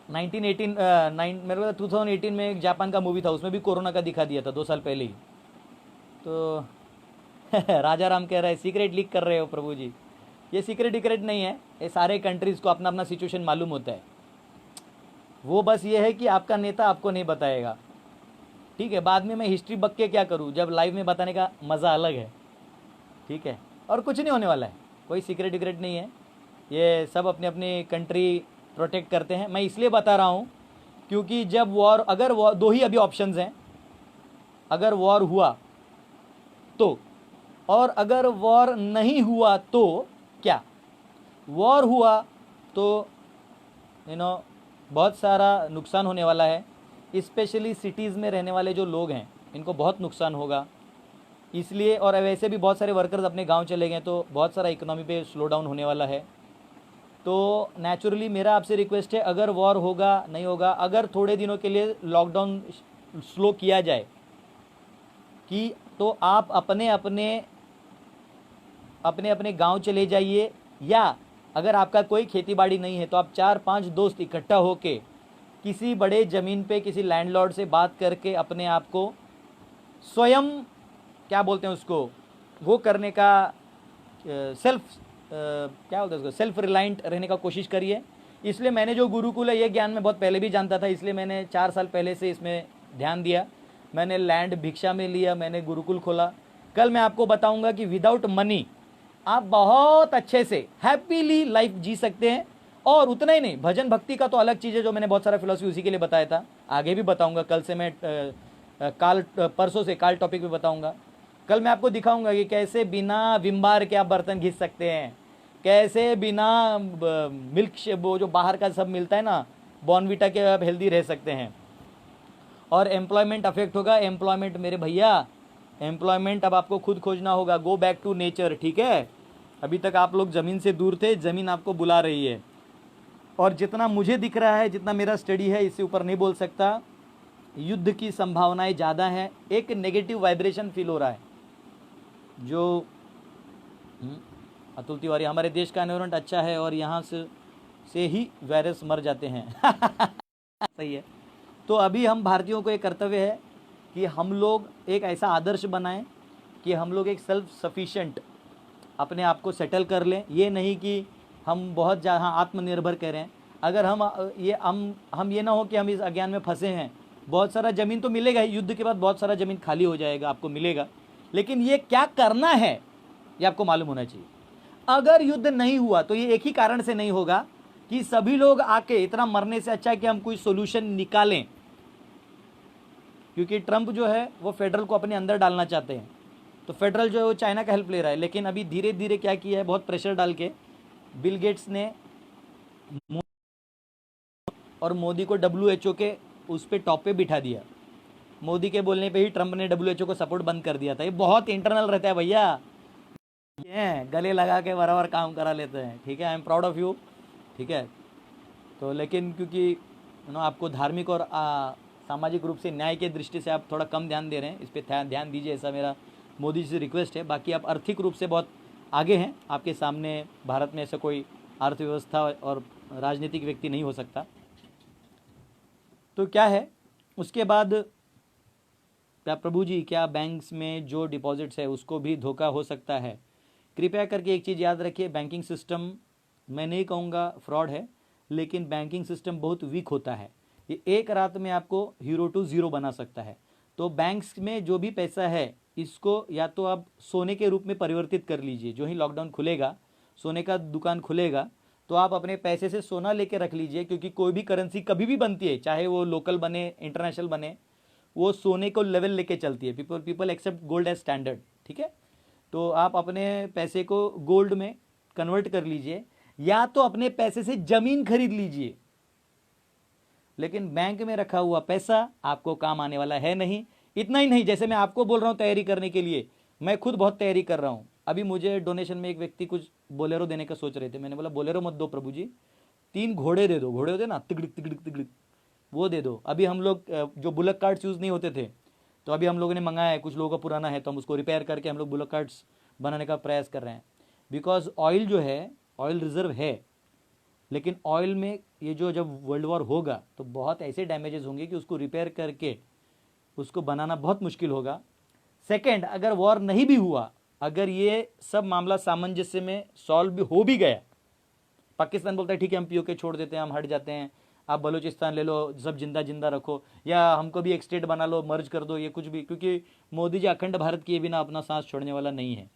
2018 में एक जापान का मूवी था, उसमें भी कोरोना का दिखा दिया था 2 साल पहले ही। तो राजा राम कह रहा है सीक्रेट लीक कर रहे हो प्रभु जी। ये सीक्रेट नहीं है, ये सारे कंट्रीज़ को अपना अपना सिचुएशन मालूम होता है। वो बस ये है कि आपका नेता आपको नहीं बताएगा, ठीक है। बाद में मैं हिस्ट्री बक के क्या करूँ, जब लाइव में बताने का मज़ा अलग है, ठीक है। और कुछ नहीं होने वाला है, कोई सीक्रेट नहीं है, ये सब अपनी अपनी कंट्री प्रोटेक्ट करते हैं। मैं इसलिए बता रहा हूँ क्योंकि जब वॉर, अगर वॉर, 2 ही अभी ऑप्शंस हैं, अगर वॉर हुआ तो, और अगर वॉर नहीं हुआ तो क्या। वॉर हुआ तो बहुत सारा नुकसान होने वाला है, स्पेशली सिटीज़ में रहने वाले जो लोग हैं इनको बहुत नुकसान होगा। इसलिए, और वैसे भी बहुत सारे वर्कर्स अपने गांव चले गए, तो बहुत सारा इकोनॉमी पे स्लो डाउन होने वाला है। तो नेचुरली मेरा आपसे रिक्वेस्ट है, अगर वॉर होगा नहीं होगा, अगर थोड़े दिनों के लिए लॉकडाउन स्लो किया जाए कि, तो आप अपने अपने गांव चले जाइए, या अगर आपका कोई खेतीबाड़ी नहीं है तो आप 4-5 दोस्त इकट्ठा होके किसी बड़े ज़मीन पे किसी लैंडलॉर्ड से बात करके अपने आप को स्वयं, क्या बोलते हैं उसको, वो करने का सेल्फ रिलायंट रहने का कोशिश करिए। इसलिए मैंने जो गुरुकुल है, ये ज्ञान मैं बहुत पहले भी जानता था, इसलिए मैंने 4 साल पहले से इसमें ध्यान दिया। मैंने लैंड भिक्षा में लिया, मैंने गुरुकुल खोला। कल मैं आपको बताऊंगा कि विदाउट मनी आप बहुत अच्छे से हैप्पीली लाइफ जी सकते हैं। और उतना ही नहीं, भजन भक्ति का तो अलग चीज़ है, जो मैंने बहुत सारा फिलॉसफी उसी के लिए बताया था, आगे भी बताऊंगा। कल से मैं परसों से काल टॉपिक पे बताऊंगा। कल मैं आपको दिखाऊंगा कि कैसे बिना विम बार के आप बर्तन घिस सकते हैं, कैसे बिना मिल्क शेक, वो जो बाहर का सब मिलता है ना, बॉर्नविटा के, आप हेल्दी रह सकते हैं। और एम्प्लॉयमेंट अफेक्ट होगा, एम्प्लॉयमेंट मेरे भैया, एम्प्लॉयमेंट अब आपको खुद खोजना होगा। गो बैक टू नेचर, ठीक है। अभी तक आप लोग ज़मीन से दूर थे, ज़मीन आपको बुला रही है। और जितना मुझे दिख रहा है, जितना मेरा स्टडी है, इससे ऊपर नहीं बोल सकता, युद्ध की संभावनाएं ज़्यादा हैं। एक नेगेटिव वाइब्रेशन फील हो रहा है, जो अतुल तिवारी, हमारे देश का एनवायरनमेंट अच्छा है और यहाँ से ही वायरस मर जाते हैं। सही है। तो अभी हम भारतीयों को एक कर्तव्य है कि हम लोग एक ऐसा आदर्श बनाएं कि हम लोग एक सेल्फ सफिशिएंट अपने आप को सेटल कर लें। ये नहीं कि हम बहुत जहाँ आत्मनिर्भर करें। अगर हम ये ना हो कि हम इस अज्ञान में फंसे हैं। बहुत सारा ज़मीन तो मिलेगा ही, युद्ध के बाद बहुत सारा ज़मीन खाली हो जाएगा, आपको मिलेगा, लेकिन ये क्या करना है ये आपको मालूम होना चाहिए। अगर युद्ध नहीं हुआ तो ये एक ही कारण से नहीं होगा कि सभी लोग आके, इतना मरने से अच्छा है कि हम कोई सोल्यूशन निकालें, क्योंकि ट्रंप जो है वो फेडरल को अपने अंदर डालना चाहते हैं। तो फेडरल जो है वो चाइना का हेल्प ले रहा है। लेकिन अभी धीरे धीरे क्या किया है, बहुत प्रेशर डाल के बिल गेट्स ने और मोदी को WHO के उस पे टॉप पे बिठा दिया। मोदी के बोलने पे ही ट्रंप ने WHO को सपोर्ट बंद कर दिया था। ये बहुत इंटरनल रहता है भैया, ये गले लगा के बराबर काम करा लेते हैं, ठीक है। I am proud of you, ठीक है। तो लेकिन क्योंकि आपको धार्मिक और सामाजिक रूप से न्याय के दृष्टि से आप थोड़ा कम ध्यान दे रहे हैं, इस पर ध्यान दीजिए, ऐसा मेरा मोदी जी से रिक्वेस्ट है। बाकी आप आर्थिक रूप से बहुत आगे हैं, आपके सामने भारत में ऐसा कोई अर्थव्यवस्था और राजनीतिक व्यक्ति नहीं हो सकता। तो क्या है उसके बाद, क्या प्रभु जी, क्या बैंक्स में जो डिपॉजिट्स है उसको भी धोखा हो सकता है? कृपया करके एक चीज़ याद रखिए, बैंकिंग सिस्टम, मैं नहीं कहूँगा फ्रॉड है, लेकिन बैंकिंग सिस्टम बहुत वीक होता है। ये एक रात में आपको हीरो टू ज़ीरो बना सकता है। तो बैंक्स में जो भी पैसा है इसको या तो आप सोने के रूप में परिवर्तित कर लीजिए। जो ही लॉकडाउन खुलेगा, सोने का दुकान खुलेगा, तो आप अपने पैसे से सोना लेके रख लीजिए, क्योंकि कोई भी करेंसी कभी भी बनती है, चाहे वो लोकल बने इंटरनेशनल बने, वो सोने को लेवल लेके चलती है। People accept gold as standard, ठीक है। तो आप अपने पैसे को गोल्ड में कन्वर्ट कर लीजिए, या तो अपने पैसे से जमीन खरीद लीजिए, लेकिन बैंक में रखा हुआ पैसा आपको काम आने वाला है नहीं। इतना ही नहीं, जैसे मैं आपको बोल रहा हूं तैयारी करने के लिए, मैं खुद बहुत तैयारी कर रहा हूं। अभी मुझे डोनेशन में एक व्यक्ति कुछ बोलेरो देने का सोच रहे थे, मैंने बोला बोलेरो मत दो प्रभु जी, 3 घोड़े दे दो, घोड़े होते ना तिगड़िक तिगड़िक तिगड़िक, वो दे दो। अभी हम लोग जो बुलक कार्ड्स यूज़ नहीं होते थे, तो अभी हम लोगों ने मंगाया है, कुछ लोगों का पुराना है, तो हम उसको रिपेयर करके हम लोग बुलक कार्ड्स बनाने का प्रयास कर रहे हैं। बिकॉज ऑयल जो है, ऑयल रिजर्व है, लेकिन ऑयल में ये जो जब वर्ल्ड वॉर होगा तो बहुत ऐसे डैमेजेस होंगे कि उसको रिपेयर करके उसको बनाना बहुत मुश्किल होगा। सेकंड, अगर वॉर नहीं भी हुआ, अगर ये सब मामला सामंजस्य में सॉल्व भी हो भी गया, पाकिस्तान बोलता है ठीक है हम पीओके छोड़ देते हैं, हम हट जाते हैं, आप बलूचिस्तान ले लो, सब जिंदा जिंदा रखो, या हमको भी एक स्टेट बना लो, मर्ज कर दो, ये कुछ भी, क्योंकि मोदी जी अखंड भारत किए बिना अपना सांस छोड़ने वाला नहीं है।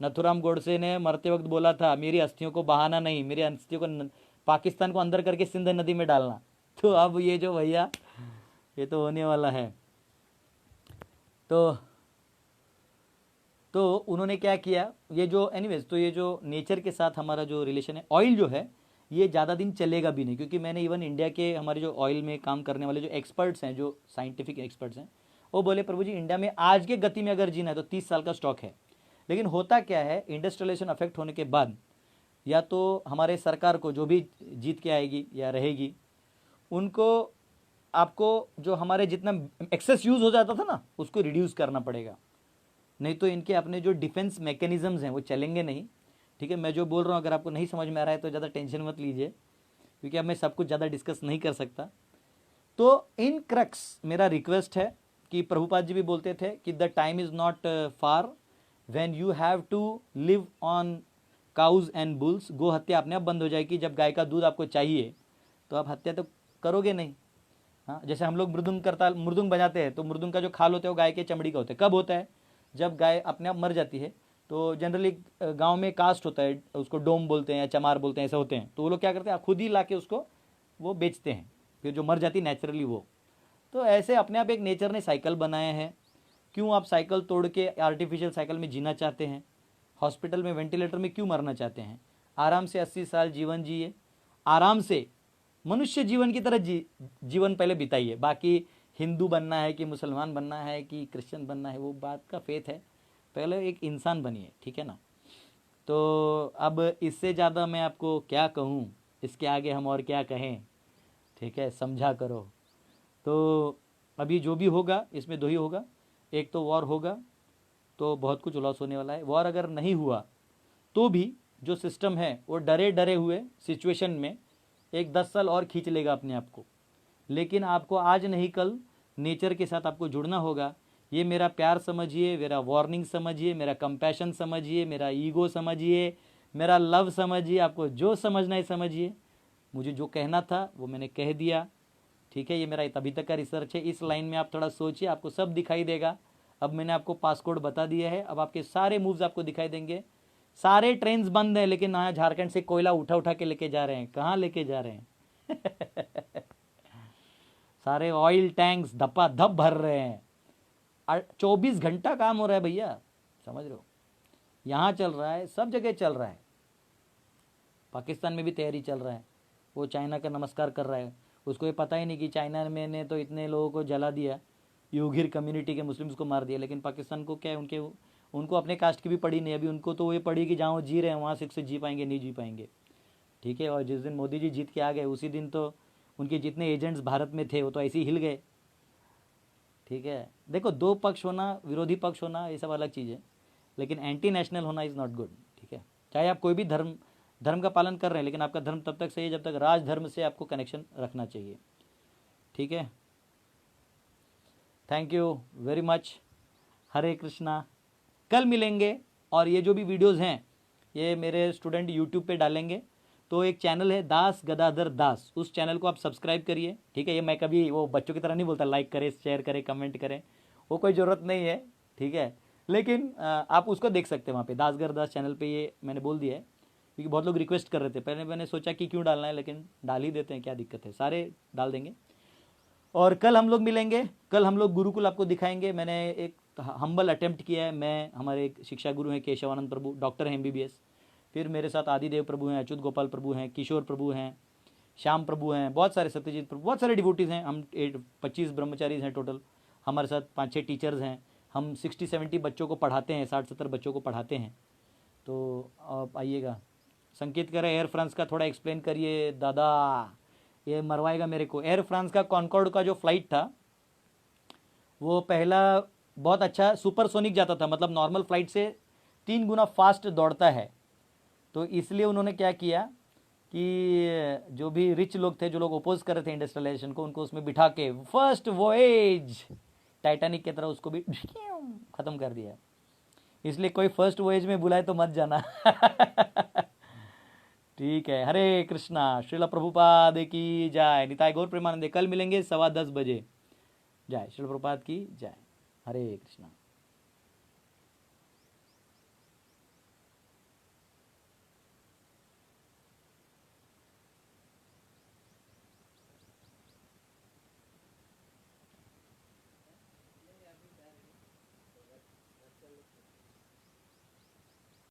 नथुराम गोडसे ने मरते वक्त बोला था, मेरी अस्थियों को बहाना नहीं, मेरी अस्थियों को पाकिस्तान को अंदर करके सिंध नदी में डालना। तो अब ये जो भैया, ये तो होने वाला है। तो उन्होंने क्या किया, ये जो एनीवेज, तो ये जो नेचर के साथ हमारा जो रिलेशन है, ऑयल जो है ये ज़्यादा दिन चलेगा भी नहीं, क्योंकि मैंने इवन इंडिया के हमारे जो ऑयल में काम करने वाले जो एक्सपर्ट्स हैं, जो साइंटिफिक एक्सपर्ट्स हैं, वो बोले प्रभु जी इंडिया में आज के गति में अगर जीना है तो 30 साल का स्टॉक है। लेकिन होता क्या है, इंडस्ट्रियलाइजेशन अफेक्ट होने के बाद या तो हमारे सरकार को जो भी जीत के आएगी या रहेगी, उनको आपको जो हमारे जितना एक्सेस यूज़ हो जाता था ना, उसको रिड्यूस करना पड़ेगा, नहीं तो इनके अपने जो डिफेंस मैकेनिज्म्स हैं वो चलेंगे नहीं। ठीक है, मैं जो बोल रहा हूँ अगर आपको नहीं समझ में आ रहा है तो ज़्यादा टेंशन मत लीजिए, क्योंकि अब मैं सब कुछ ज़्यादा डिस्कस नहीं कर सकता। तो इन क्रक्स मेरा रिक्वेस्ट है कि प्रभुपाद जी भी बोलते थे कि the time is not far when you have to live on cows and bulls. गो हत्या अपने आप बंद हो जाएगी। जब गाय का दूध आपको चाहिए तो आप हत्या तो करोगे नहीं। हाँ, जैसे हम लोग मृदुंग बजाते हैं, तो मृदुंग का जो खाल होता है वो गाय के चमड़ी का होता है। कब होता है, जब गाय अपने आप मर जाती है। तो जनरली गांव में कास्ट होता है, उसको डोम बोलते हैं या चमार बोलते हैं, ऐसे होते हैं। तो वो लोग क्या करते हैं, खुद ही ला के उसको वो बेचते हैं, फिर जो मर जाती है नेचुरली वो। तो ऐसे अपने आप एक नेचर ने साइकिल बनाया है। क्यों आप साइकिल तोड़ के आर्टिफिशियल साइकिल में जीना चाहते हैं? हॉस्पिटल में वेंटिलेटर में क्यों मरना चाहते हैं? आराम से 80 साल जीवन जिए, आराम से मनुष्य जीवन की तरह जीवन पहले बिताइए। बाकी हिंदू बनना है कि मुसलमान बनना है कि क्रिश्चियन बनना है, वो बात का फेथ है, पहले एक इंसान बनिए, ठीक है ना। तो अब इससे ज़्यादा मैं आपको क्या कहूँ, इसके आगे हम और क्या कहें, ठीक है, समझा करो। तो अभी जो भी होगा इसमें दो ही होगा, एक तो वॉर होगा तो बहुत कुछ लॉस होने वाला है। वॉर अगर नहीं हुआ तो भी जो सिस्टम है वो डरे डरे हुए सिचुएशन में एक 10 साल और खींच लेगा अपने आप को। लेकिन आपको आज नहीं कल नेचर के साथ आपको जुड़ना होगा। ये मेरा प्यार समझिए, मेरा वार्निंग समझिए, मेरा कंपैशन समझिए, मेरा ईगो समझिए, मेरा लव समझिए, आपको जो समझना है समझिए। मुझे जो कहना था वो मैंने कह दिया, ठीक है। ये मेरा अभी तक का रिसर्च है, इस लाइन में आप थोड़ा सोचिए, आपको सब दिखाई देगा। अब मैंने आपको पासकोड बता दिया है, अब आपके सारे मूव्स आपको दिखाई देंगे। सारे ट्रेन्स बंद हैं, लेकिन यहाँ झारखंड से कोयला उठा उठा के लेके जा रहे हैं। कहाँ लेके जा रहे हैं? सारे ऑयल टैंक्स धपा धप भर रहे हैं। 24 घंटा काम हो रहा है भैया, समझ रहे हो। यहाँ चल रहा है, सब जगह चल रहा है। पाकिस्तान में भी तैयारी चल रहा है, वो चाइना का नमस्कार कर रहा है। उसको ये पता ही नहीं कि चाइना में ने तो इतने लोगों को जला दिया, यूघिर कम्युनिटी के मुस्लिम्स को मार दिया, लेकिन पाकिस्तान को क्या है, उनको अपने कास्ट की भी पड़ी नहीं। अभी उनको तो ये पड़ी कि जहाँ वो जी रहे हैं वहाँ से जी पाएंगे, नहीं जी पाएंगे, ठीक है। और जिस दिन मोदी जी जीत के आ गए उसी दिन तो उनके जितने एजेंट्स भारत में थे वो तो ऐसे ही हिल गए, ठीक है। देखो, दो पक्ष होना, विरोधी पक्ष होना, ये सब अलग चीज़ है, लेकिन एंटी नेशनल होना इज़ नॉट गुड, ठीक है। चाहे आप कोई भी धर्म का पालन कर रहे हैं, लेकिन आपका धर्म तब तक सही है जब तक राज धर्म से आपको कनेक्शन रखना चाहिए, ठीक है। Thank you very much. Hare Krishna. कल मिलेंगे, और ये जो भी वीडियोज़ हैं ये मेरे स्टूडेंट यूट्यूब पे डालेंगे, तो एक चैनल है दास गदाधर दास, उस चैनल को आप सब्सक्राइब करिए, ठीक है। ये मैं कभी वो बच्चों की तरह नहीं बोलता लाइक करें, शेयर करें, कमेंट करें, वो कोई ज़रूरत नहीं है, ठीक है। लेकिन आप उसको देख सकते हैं वहाँ पे दास गदाधर दास चैनल पे, ये मैंने बोल दिया है क्योंकि बहुत लोग रिक्वेस्ट कर रहे थे। पहले मैंने सोचा कि क्यों डालना है, लेकिन डाल ही देते हैं, क्या दिक्कत है, सारे डाल देंगे। और कल हम लोग मिलेंगे, कल हम लोग गुरुकुल आपको दिखाएंगे। मैंने एक हम्बल अटेम्प्ट किया है, मैं, हमारे एक शिक्षा गुरु हैं केशवानंद प्रभु, डॉक्टर हैं MBBS, फिर मेरे साथ आदिदेव प्रभु हैं, अच्युत गोपाल प्रभु हैं, किशोर प्रभु हैं, श्याम प्रभु हैं, बहुत सारे, सत्यजीत प्रभु, बहुत सारे डिवोटीज़ हैं। हम 25 ब्रह्मचारीज हैं टोटल, हमारे साथ 5-6 टीचर्स हैं। हम 60-70 बच्चों को पढ़ाते हैं, 60-70 बच्चों को पढ़ाते हैं। तो आप आइएगा। संकेत करें एयर फ्रांस का थोड़ा एक्सप्लेन करिए दादा, ये मरवाएगा मेरे को। एयर फ्रांस का कॉन्कॉर्ड का जो फ्लाइट था वो पहला बहुत अच्छा सुपरसोनिक जाता था, मतलब नॉर्मल फ्लाइट से 3 गुना फास्ट दौड़ता है। तो इसलिए उन्होंने क्या किया कि जो भी रिच लोग थे, जो लोग अपोज कर रहे थे इंडस्ट्रियलाइजेशन को, उनको उसमें बिठा के फर्स्ट वॉएज टाइटैनिक की तरह उसको भी ख़त्म कर दिया। इसलिए कोई फर्स्ट वॉएज में बुलाए तो मत जाना। ठीक है, हरे कृष्णा, श्रील प्रभुपाद की जय, निताय गौर प्रेमानंदे। कल मिलेंगे 10:15 बजे। जय श्रील प्रभुपाद की जय, हरे कृष्णा।